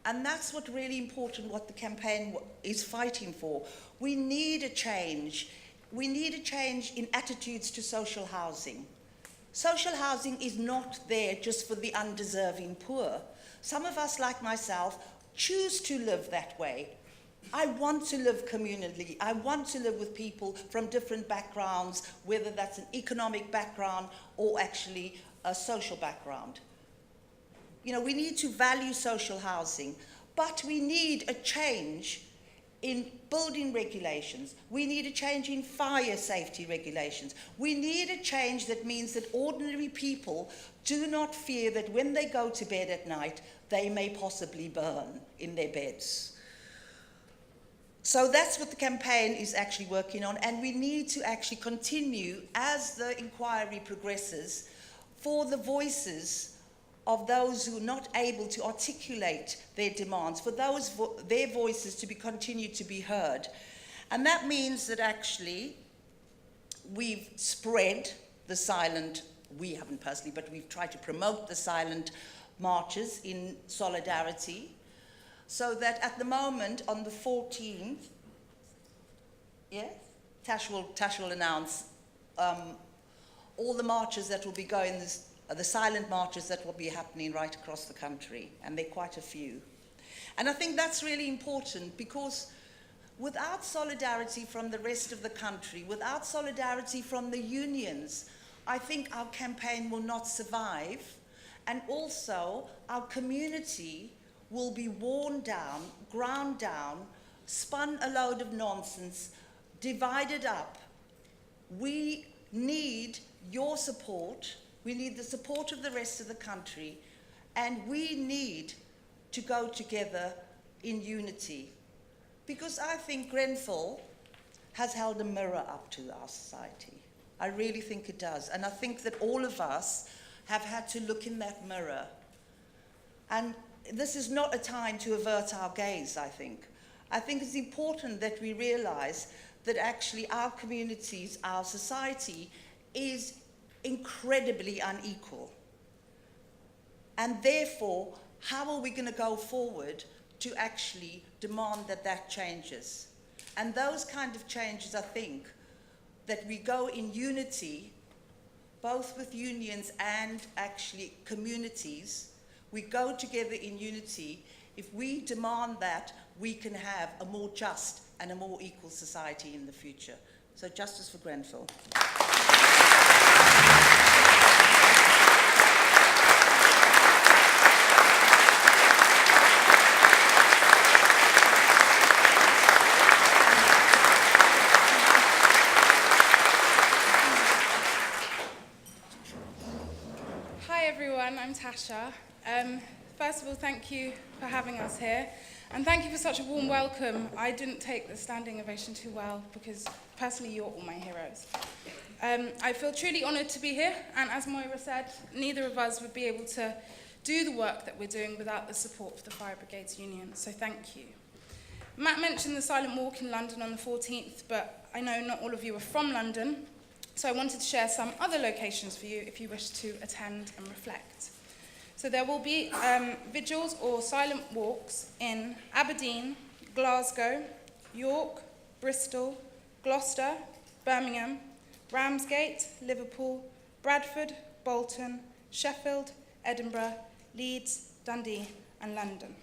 And that's what really important, what the campaign is fighting for. We need a change. We need a change in attitudes to social housing. Social housing is not there just for the undeserving poor. Some of us, like myself, choose to live that way. I want to live communally. I want to live with people from different backgrounds, whether that's an economic background or actually a social background. You know, we need to value social housing, but we need a change in building regulations. We need a change in fire safety regulations. We need a change that means that ordinary people do not fear that when they go to bed at night, they may possibly burn in their beds. So that's what the campaign is actually working on, and we need to actually continue as the inquiry progresses for the voices of those who are not able to articulate their demands, for their voices to be continued to be heard. And that means that actually we've spread the silent, we haven't personally, but we've tried to promote the silent marches in solidarity, so that at the moment on the 14th, yes, Tash will announce all the marches that will be going, the silent marches that will be happening right across the country, and there are quite a few. And I think that's really important, because without solidarity from the rest of the country, without solidarity from the unions, I think our campaign will not survive, and also our community will be worn down, ground down, spun a load of nonsense, divided up. We need your support. We need the support of the rest of the country, and we need to go together in unity. Because I think Grenfell has held a mirror up to our society. I really think it does. And I think that all of us have had to look in that mirror. And this is not a time to avert our gaze, I think. I think it's important that we realize that actually our communities, our society is incredibly unequal. And therefore, how are we going to go forward to actually demand that that changes? And those kind of changes, I think, that we go in unity, both with unions and actually communities, we go together in unity. If we demand that, we can have a more just and a more equal society in the future. So justice for Grenfell. Hi everyone, I'm Tasha. First of all, thank you for having us here, and thank you for such a warm welcome. I didn't take the standing ovation too well, because personally you're all my heroes. I feel truly honoured to be here, and as Moira said, neither of us would be able to do the work that we're doing without the support of the Fire Brigades Union, so thank you. Matt mentioned the silent walk in London on the 14th, but I know not all of you are from London, so I wanted to share some other locations for you if you wish to attend and reflect. So there will be vigils or silent walks in Aberdeen, Glasgow, York, Bristol, Gloucester, Birmingham, Ramsgate, Liverpool, Bradford, Bolton, Sheffield, Edinburgh, Leeds, Dundee and London.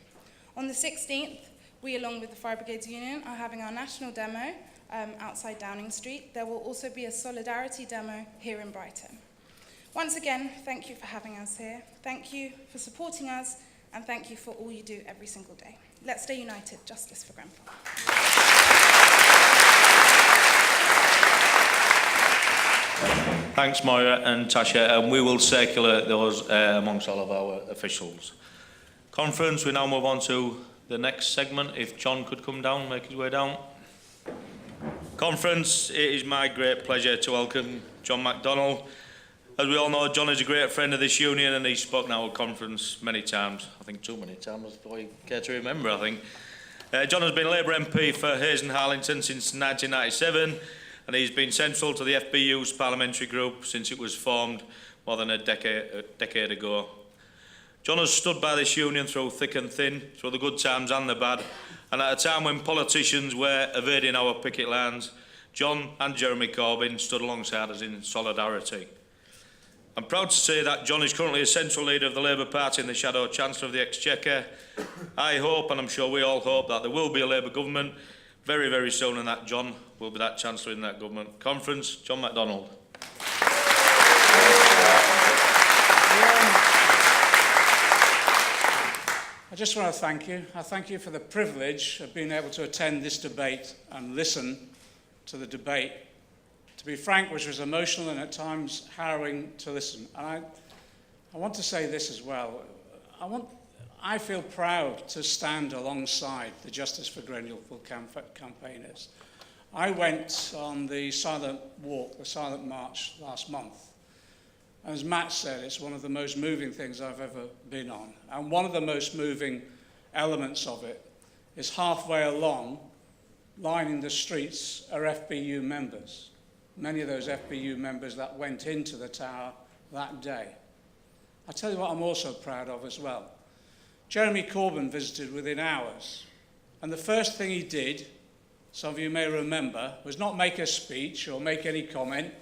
On the 16th, we, along with the Fire Brigades Union, are having our national demo outside Downing Street. There will also be a solidarity demo here in Brighton. Once again, thank you for having us here. Thank you for supporting us, and thank you for all you do every single day. Let's stay united. Justice for Grenfell. Thanks, Moira and Tasha, and we will circulate those amongst all of our officials. Conference, we now move on to the next segment. If John could come down, make his way down. Conference, it is my great pleasure to welcome John MacDonald. As we all know, John is a great friend of this union, and he's spoken at our conference many times. I think too many times, before you care to remember, I think. John has been Labour MP for Hayes and Harlington since 1997, and he's been central to the FBU's parliamentary group since it was formed more than a decade ago. John has stood by this union through thick and thin, through the good times and the bad, and at a time when politicians were evading our picket lines, John and Jeremy Corbyn stood alongside us in solidarity. I'm proud to say that John is currently a central leader of the Labour Party and the Shadow Chancellor of the Exchequer. I hope, and I'm sure we all hope, that there will be a Labour government very, very soon, and that John will be that Chancellor in that government. Conference, John MacDonald. I just want to thank you. I thank you for the privilege of being able to attend this debate and listen to the debate, to be frank, which was emotional and at times harrowing to listen. And I want to say this as well. I feel proud to stand alongside the Justice for Grenfell campaigners. I went on the silent walk, the silent march last month. As Matt said, it's one of the most moving things I've ever been on. And one of the most moving elements of it is halfway along, lining the streets, are FBU members. Many of those FBU members that went into the tower that day. I'll tell you what I'm also proud of as well. Jeremy Corbyn visited within hours. And the first thing he did, some of you may remember, was not make a speech or make any comment.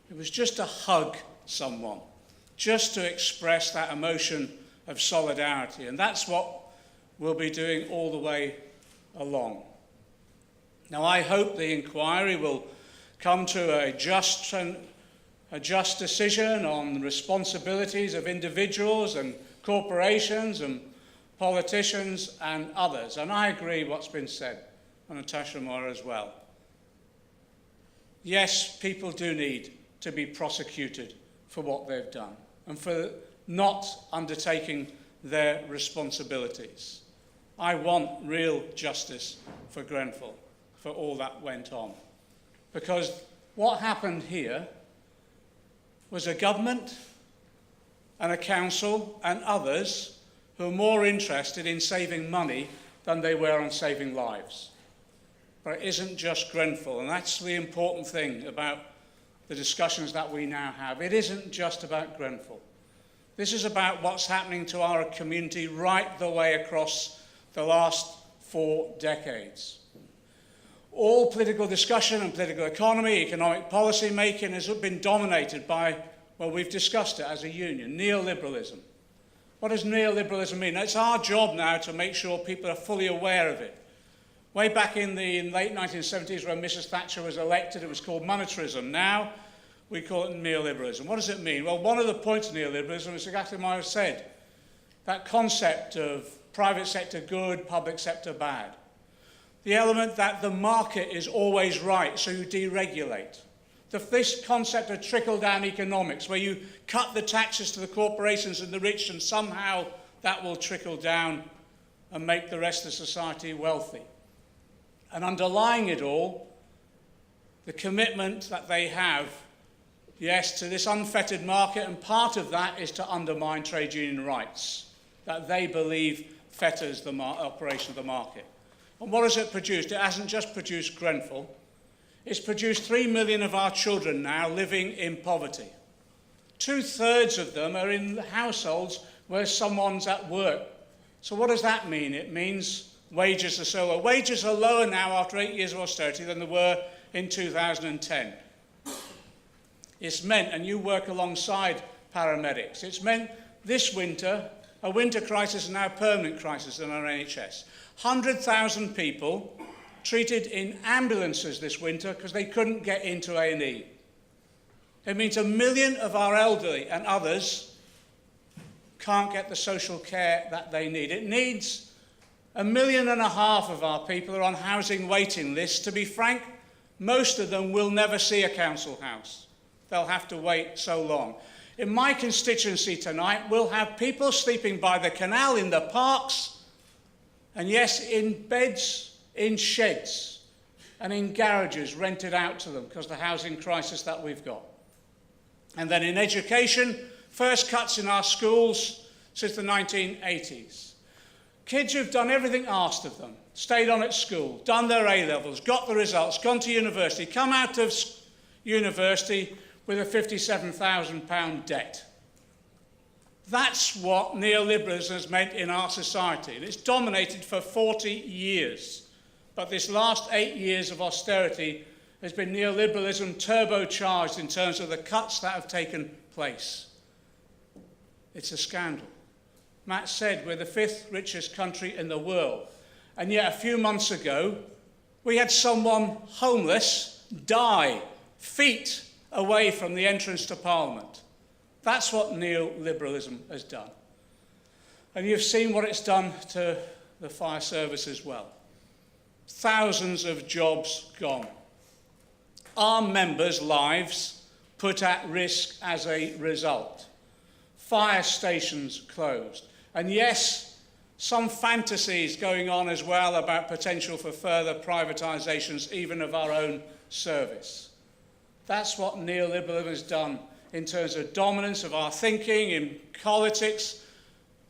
It was just to hug someone, just to express that emotion of solidarity. And that's what we'll be doing all the way along. Now, I hope the inquiry will come to a just decision on the responsibilities of individuals and corporations and politicians and others. And I agree what's been said, and Natasha Moore as well. Yes, people do need to be prosecuted for what they've done and for not undertaking their responsibilities. I want real justice for Grenfell, for all that went on. Because what happened here was a government and a council and others who are more interested in saving money than they were on saving lives. But it isn't just Grenfell, and that's the important thing about the discussions that we now have. It isn't just about Grenfell. This is about what's happening to our community right the way across the last 4 decades. All political discussion and political economy, economic policy making has been dominated by, well, we've discussed it as a union, neoliberalism. What does neoliberalism mean? It's our job now to make sure people are fully aware of it. Way back in the late 1970s when Mrs. Thatcher was elected, it was called monetarism. Now we call it neoliberalism. What does it mean? Well, one of the points of neoliberalism is exactly what I said. That concept of private sector good, public sector bad. The element that the market is always right, so you deregulate. This concept of trickle-down economics, where you cut the taxes to the corporations and the rich, and somehow that will trickle down and make the rest of society wealthy. And underlying it all, the commitment that they have, yes, to this unfettered market, and part of that is to undermine trade union rights, that they believe fetters the operation of the market. And what has it produced? It hasn't just produced Grenfell. It's produced 3 million of our children now living in poverty. 2/3 of them are in households where someone's at work. So what does that mean? It means wages are so low. Wages are lower now after 8 years of austerity than they were in 2010. It's meant, and you work alongside paramedics, it's meant this winter, a winter crisis and now a permanent crisis in our NHS. 100,000 people treated in ambulances this winter because they couldn't get into A&E. It means 1 million of our elderly and others can't get the social care that they need. It needs 1.5 million of our people are on housing waiting lists. To be frank, most of them will never see a council house. They'll have to wait so long. In my constituency tonight, we'll have people sleeping by the canal, in the parks, and yes, in beds, in sheds, and in garages rented out to them because of the housing crisis that we've got. And then in education, first cuts in our schools since the 1980s. Kids who've done everything asked of them, stayed on at school, done their A-levels, got the results, gone to university, come out of university with a £57,000 debt. That's what neoliberalism has meant in our society. And it's dominated for 40 years. But this last 8 years of austerity has been neoliberalism turbocharged in terms of the cuts that have taken place. It's a scandal. Matt said we're the 5th richest country in the world. And yet a few months ago, we had someone homeless die feet away from the entrance to Parliament. That's what neoliberalism has done. And you've seen what it's done to the fire service as well. Thousands of jobs gone. Our members' lives put at risk as a result. Fire stations closed. And yes, some fantasies going on as well about potential for further privatisations, even of our own service. That's what neoliberalism has done in terms of dominance of our thinking in politics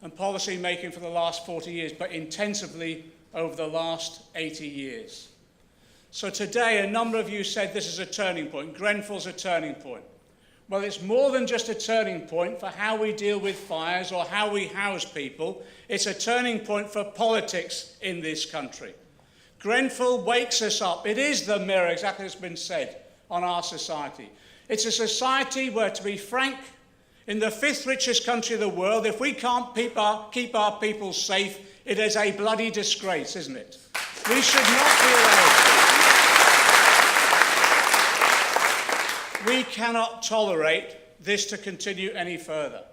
and policy making for the last 40 years, but intensively over the last 80 years. So today, a number of you said this is a turning point. Grenfell's a turning point. Well, it's more than just a turning point for how we deal with fires or how we house people. It's a turning point for politics in this country. Grenfell wakes us up. It is the mirror, exactly as has been said, on our society. It's a society where, to be frank, in the 5th richest country of the world, if we can't keep our people safe, it is a bloody disgrace, isn't it? We should not be allowed. We cannot tolerate this to continue any further.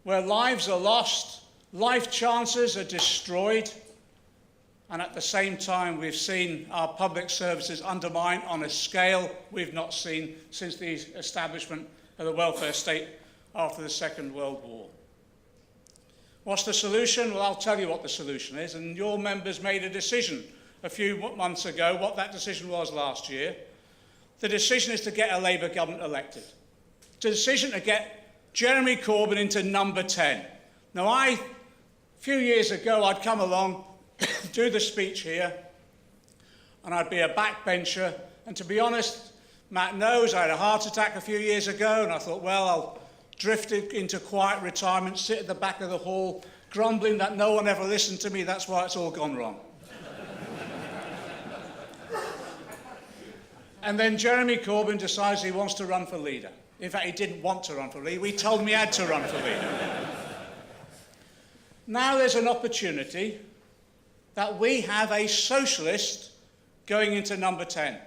Where lives are lost, life chances are destroyed, and at the same time we've seen our public services undermined on a scale we've not seen since the establishment of the welfare state after the Second World War. What's the solution? Well, I'll tell you what the solution is, and your members made a decision a few months ago, what that decision was last year. The decision is to get a Labour government elected. The decision to get Jeremy Corbyn into number 10. Now, a few years ago, I'd come along, do the speech here, and I'd be a backbencher. And to be honest, Matt knows I had a heart attack a few years ago, and I thought, well, I'll drift into quiet retirement, sit at the back of the hall, grumbling that no one ever listened to me. That's why it's all gone wrong. And then Jeremy Corbyn decides he wants to run for leader. In fact, he didn't want to run for leader. We told him he had to run for leader. Now there's an opportunity that we have a socialist going into number 10.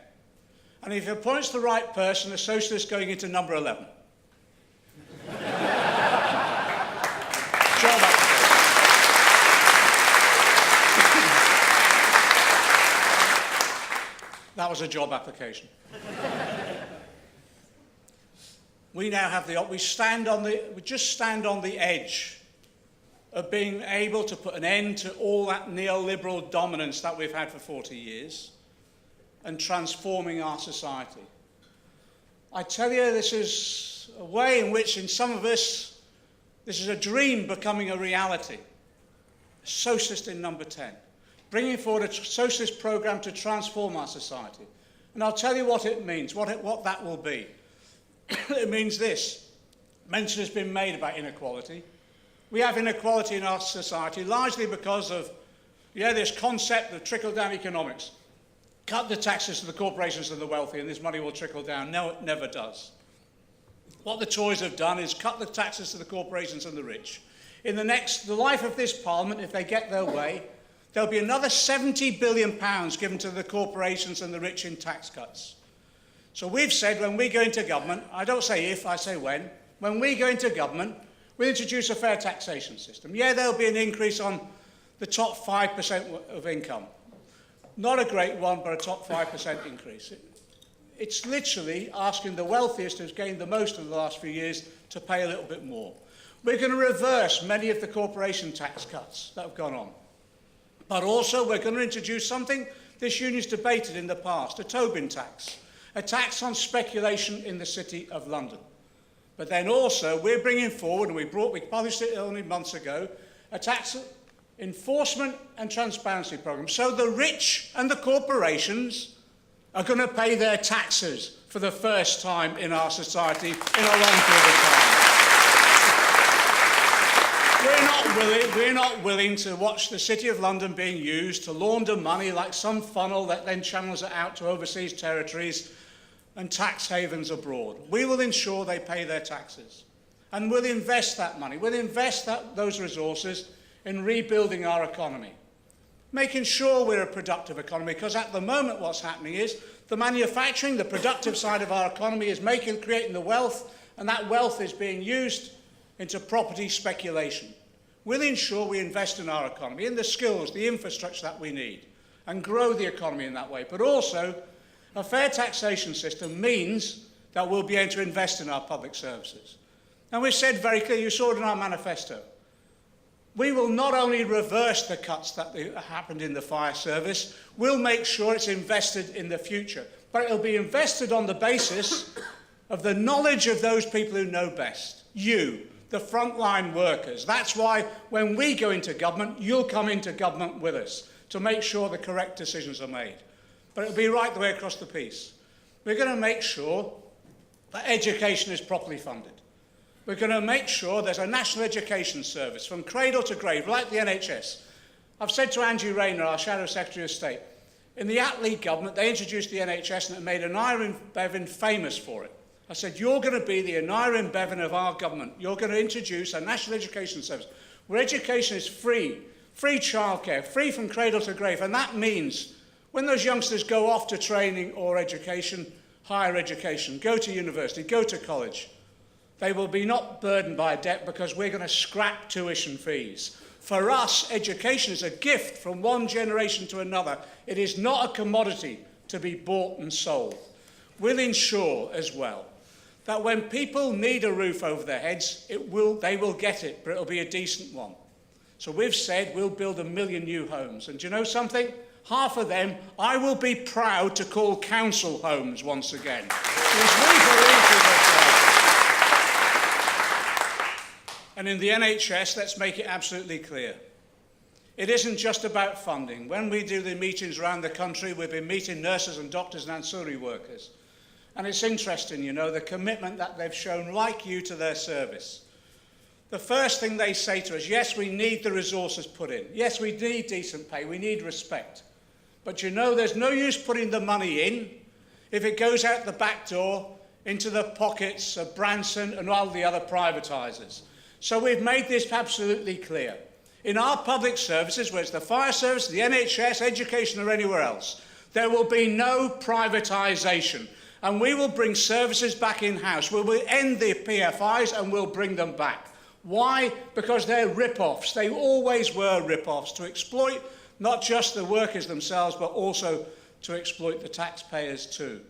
And if he appoints the right person, a socialist going into number 11. Job That was a job application. We now have we just stand on the edge of being able to put an end to all that neoliberal dominance that we've had for 40 years and transforming our society. I tell you, this is a way in which, in some of us, this is a dream becoming a reality. Socialist in number 10. Bringing forward a socialist programme to transform our society. And I'll tell you what it means, what that will be. It means this. Mention has been made about inequality. We have inequality in our society largely because of this concept of trickle-down economics. Cut the taxes to the corporations and the wealthy and this money will trickle down. No, it never does. What the Tories have done is cut the taxes to the corporations and the rich. In the life of this Parliament, if they get their way, there'll be another £70 billion given to the corporations and the rich in tax cuts. So we've said when we go into government, I don't say if, I say when we go into government, we'll introduce a fair taxation system. Yeah, there'll be an increase on the top 5% of income. Not a great one, but a top 5% increase. It's literally asking the wealthiest who's gained the most in the last few years to pay a little bit more. We're going to reverse many of the corporation tax cuts that have gone on. But also we're going to introduce something this union's debated in the past, a Tobin tax, a tax on speculation in the City of London. But then also we're bringing forward, and we published it only months ago, a tax enforcement and transparency programme. So the rich and the corporations are going to pay their taxes for the first time in our society in a long period of time. We're not willing to watch the City of London being used to launder money like some funnel that then channels it out to overseas territories and tax havens abroad. We will ensure they pay their taxes. And we'll invest that money. We'll invest those resources in rebuilding our economy, making sure we're a productive economy, because at the moment what's happening is the manufacturing, the productive side of our economy is creating the wealth, and that wealth is being used into property speculation. We'll ensure we invest in our economy, in the skills, the infrastructure that we need, and grow the economy in that way. But also, a fair taxation system means that we'll be able to invest in our public services. And we've said very clearly, you saw it in our manifesto, we will not only reverse the cuts that happened in the fire service, we'll make sure it's invested in the future. But it'll be invested on the basis of the knowledge of those people who know best. You, the frontline workers. That's why when we go into government, you'll come into government with us to make sure the correct decisions are made. But it'll be right the way across the piece. We're going to make sure that education is properly funded. We're going to make sure there's a national education service from cradle to grave, like the NHS. I've said to Angie Rayner, our Shadow Secretary of State, in the Attlee government, they introduced the NHS and it made Anira Bevan famous for it. I said, you're going to be the Anira Bevan of our government. You're going to introduce a national education service where education is free childcare, free from cradle to grave. And that means when those youngsters go off to training or education, higher education, go to university, go to college, they will be not burdened by debt because we're going to scrap tuition fees. For us, education is a gift from one generation to another. It is not a commodity to be bought and sold. We'll ensure as well that when people need a roof over their heads, they will get it, but it'll be a decent one. So we've said we'll build 1 million new homes. And do you know something? Half of them I will be proud to call council homes once again. Because we believe in ourselves. And in the NHS, let's make it absolutely clear. It isn't just about funding. When we do the meetings around the country, we've been meeting nurses and doctors and ancillary workers. And it's interesting, you know, the commitment that they've shown, like you, to their service. The first thing they say to us, yes, we need the resources put in. Yes, we need decent pay. We need respect. But you know, there's no use putting the money in if it goes out the back door into the pockets of Branson and all the other privatisers. So we've made this absolutely clear. In our public services, whether it's the fire service, the NHS, education or anywhere else, there will be no privatisation. And we will bring services back in-house. We will end the PFIs and we'll bring them back. Why? Because they're rip-offs. They always were rip-offs to exploit not just the workers themselves, but also to exploit the taxpayers too.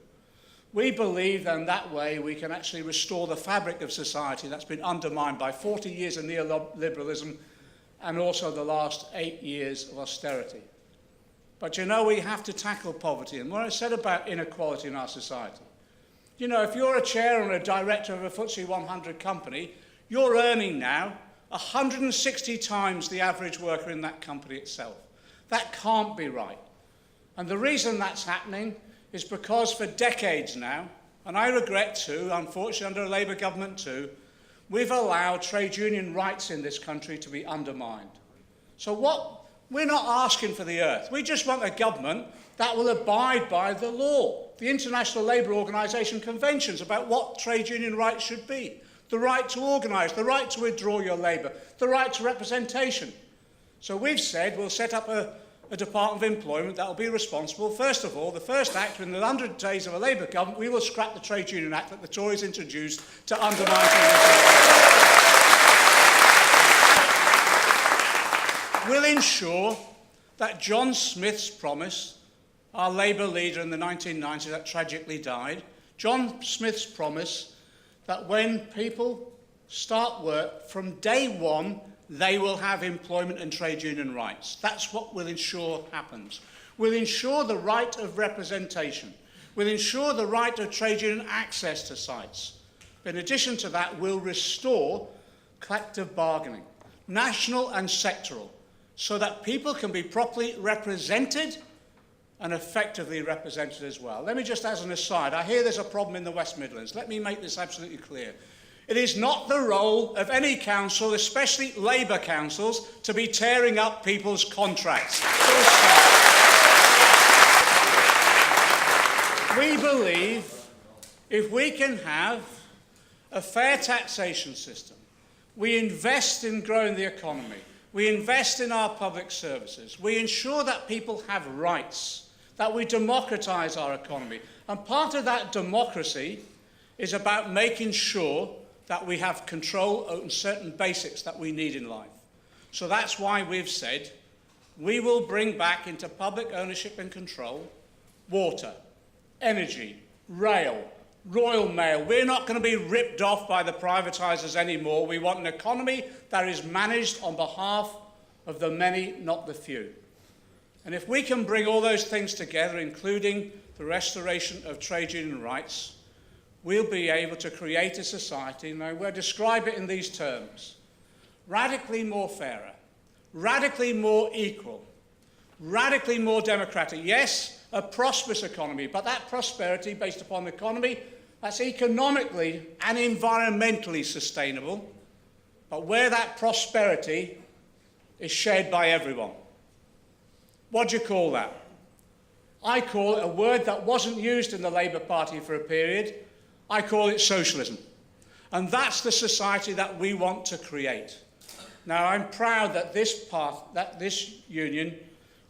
We believe that in that way we can actually restore the fabric of society that's been undermined by 40 years of neoliberalism and also the last 8 years of austerity. But you know, we have to tackle poverty. And what I said about inequality in our society, you know, if you're a chair or a director of a FTSE 100 company, you're earning now 160 times the average worker in that company itself. That can't be right. And the reason that's happening is because for decades now, and I regret too, unfortunately under a Labour government too, we've allowed trade union rights in this country to be undermined. So we're not asking for the earth. We just want a government that will abide by the law. The International Labour Organization conventions about what trade union rights should be. The right to organise, the right to withdraw your labour, the right to representation. So we've said we'll set up a Department of Employment that will be responsible. First of all, the first act, in the 100 days of a Labour government, we will scrap the Trade Union Act that the Tories introduced to undermine trade. We'll ensure that John Smith's promise, our Labour leader in the 1990s that tragically died, John Smith's promise that when people start work from day one, they will have employment and trade union rights. That's what we'll ensure happens. We'll ensure the right of representation. We'll ensure the right of trade union access to sites. In addition to that, we'll restore collective bargaining, national and sectoral, so that people can be properly represented and effectively represented as well. Let me just, as an aside, I hear there's a problem in the West Midlands. Let me make this absolutely clear. It is not the role of any council, especially Labour councils, to be tearing up people's contracts. We believe if we can have a fair taxation system, we invest in growing the economy, we invest in our public services, we ensure that people have rights, that we democratise our economy. And part of that democracy is about making sure that we have control over certain basics that we need in life. So that's why we've said we will bring back into public ownership and control water, energy, rail, Royal Mail. We're not going to be ripped off by the privatisers anymore. We want an economy that is managed on behalf of the many, not the few. And if we can bring all those things together, including the restoration of trade union rights, we'll be able to create a society, and we'll describe it in these terms: radically more fairer, radically more equal, radically more democratic. Yes, a prosperous economy, but that prosperity based upon an economy that's economically and environmentally sustainable, but where that prosperity is shared by everyone. What do you call that? I call it a word that wasn't used in the Labour Party for a period. I call it socialism. And that's the society that we want to create. Now, I'm proud that this union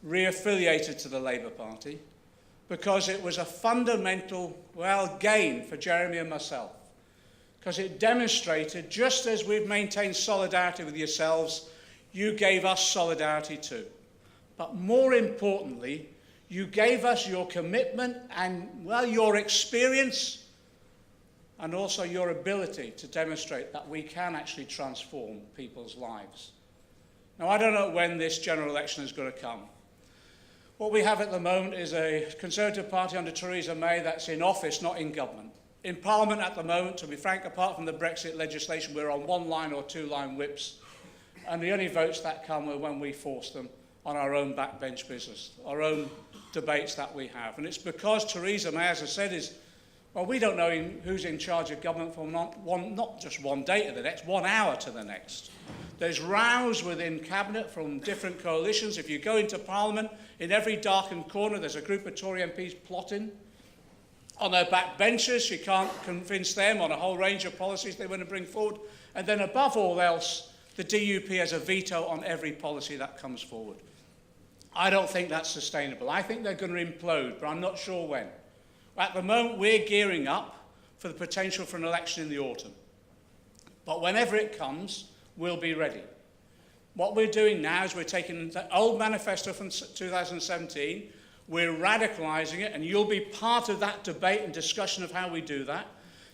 re-affiliated to the Labour Party, because it was a fundamental, gain for Jeremy and myself. Because it demonstrated, just as we've maintained solidarity with yourselves, you gave us solidarity too. But more importantly, you gave us your commitment and, your experience, and also your ability to demonstrate that we can actually transform people's lives. Now, I don't know when this general election is going to come. What we have at the moment is a Conservative Party under Theresa May that's in office, not in government. In Parliament at the moment, to be frank, apart from the Brexit legislation, we're on one-line or two-line whips, and the only votes that come are when we force them on our own backbench business, our own debates that we have. And it's because Theresa May, as I said, we don't know who's in charge of government from not just one day to the next, 1 hour to the next. There's rows within Cabinet from different coalitions. If you go into Parliament, in every darkened corner, there's a group of Tory MPs plotting on their backbenchers. You can't convince them on a whole range of policies they want to bring forward. And then above all else, the DUP has a veto on every policy that comes forward. I don't think that's sustainable. I think they're going to implode, but I'm not sure when. At the moment, we're gearing up for the potential for an election in the autumn. But whenever it comes, we'll be ready. What we're doing now is we're taking the old manifesto from 2017, we're radicalising it, and you'll be part of that debate and discussion of how we do that,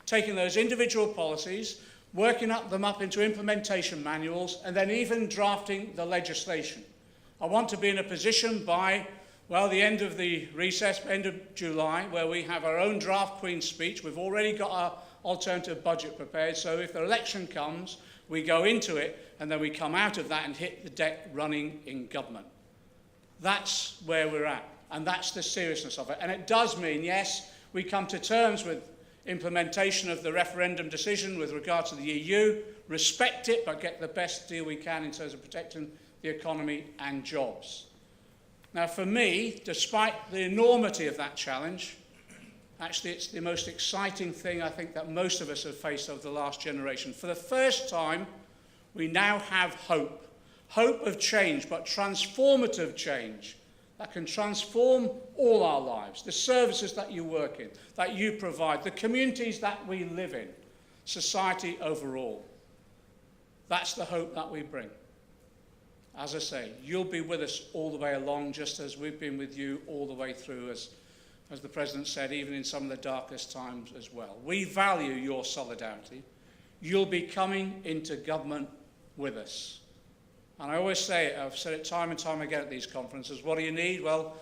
taking those individual policies, working them up into implementation manuals, and then even drafting the legislation. I want to be in a position by, the end of the recess, end of July, where we have our own draft Queen's speech. We've already got our alternative budget prepared, so if the election comes, we go into it, and then we come out of that and hit the deck running in government. That's where we're at, and that's the seriousness of it. And it does mean, yes, we come to terms with implementation of the referendum decision with regard to the EU, respect it, but get the best deal we can in terms of protecting the economy and jobs. Now, for me, despite the enormity of that challenge, actually it's the most exciting thing I think that most of us have faced over the last generation. For the first time, we now have hope. Hope of change, but transformative change that can transform all our lives, the services that you work in, that you provide, the communities that we live in, society overall. That's the hope that we bring. As I say, you'll be with us all the way along, just as we've been with you all the way through, as the President said, even in some of the darkest times as well. We value your solidarity. You'll be coming into government with us. And I always say it, I've said it time and time again at these conferences, what do you need? Well,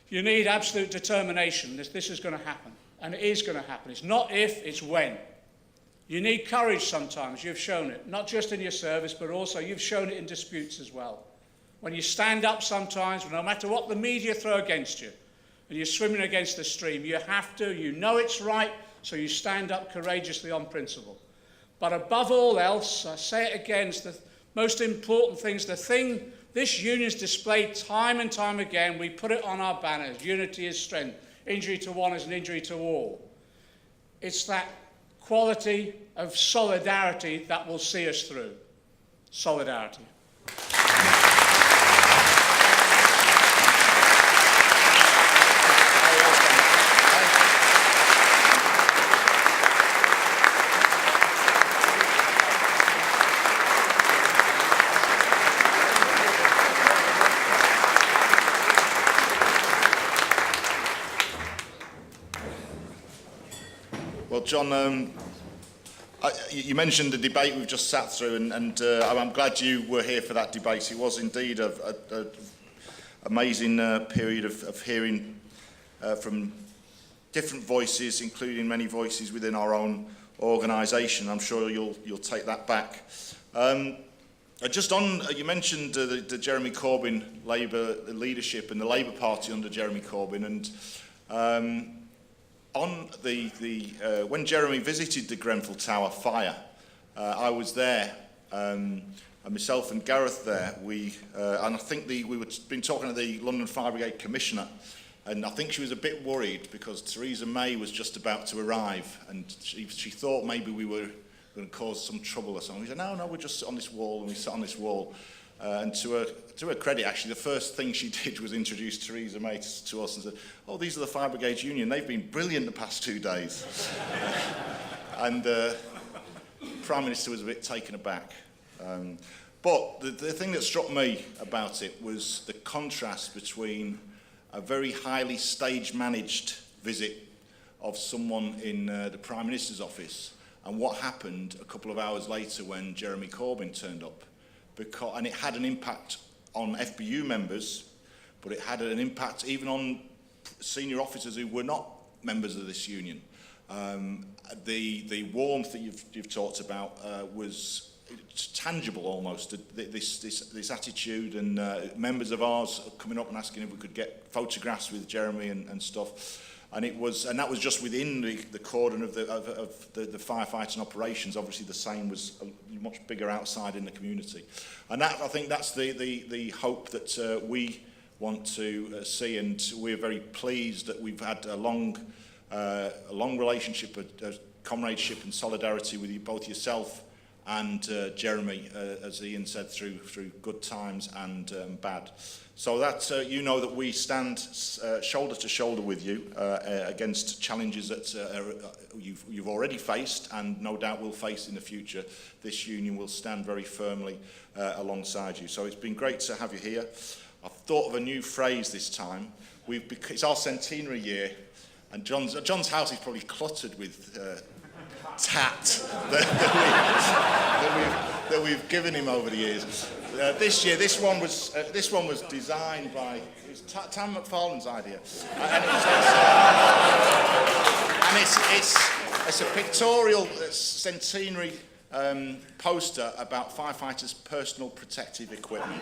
you need absolute determination. This is going to happen, and it is going to happen. It's not if, it's when. You need courage sometimes, you've shown it, not just in your service, but also you've shown it in disputes as well. When you stand up sometimes, no matter what the media throw against you, and you're swimming against the stream, you have to, you know it's right, so you stand up courageously on principle. But above all else, I say it again, it's the most important things, the thing this union's displayed time and time again, we put it on our banners, unity is strength, injury to one is an injury to all. It's that quality of solidarity that will see us through. Solidarity. Well, John, you mentioned the debate we've just sat through, and I'm glad you were here for that debate. It was indeed an amazing period of hearing from different voices, including many voices within our own organisation. I'm sure you'll take that back. Just on, you mentioned the Jeremy Corbyn Labour leadership and the Labour Party under Jeremy Corbyn, and on when Jeremy visited the Grenfell Tower fire, I was there, and myself and Gareth there. And I think we were been talking to the London Fire Brigade Commissioner, and I think she was a bit worried because Theresa May was just about to arrive, and she thought maybe we were going to cause some trouble or something. We said, no, we're just on this wall, and we sat on this wall. And to her credit, actually, the first thing she did was introduce Theresa May to us and said, oh, these are the Fire Brigades Union. They've been brilliant the past 2 days. And the Prime Minister was a bit taken aback. But the thing that struck me about it was the contrast between a very highly stage-managed visit of someone in the Prime Minister's office and what happened a couple of hours later when Jeremy Corbyn turned up. And it had an impact on FBU members, but it had an impact even on senior officers who were not members of this union. The warmth that you've talked about was tangible almost. This attitude, and members of ours coming up and asking if we could get photographs with Jeremy and stuff. And that was just within the cordon of the firefighting operations. Obviously, the same was much bigger outside in the community, and I think that's the hope that we want to see. And we're very pleased that we've had a long relationship, a comradeship and solidarity with both yourself and Jeremy, as Ian said, through good times and bad. So that you know that we stand shoulder to shoulder with you against challenges that you've already faced and no doubt will face in the future. This union will stand very firmly alongside you. So it's been great to have you here. I've thought of a new phrase this time. It's our centenary year, and John's house is probably cluttered with tat that we've given him over the years. This year, this one was designed by, it was Tam McFarlane's idea, and it's a pictorial centenary poster about firefighters' personal protective equipment.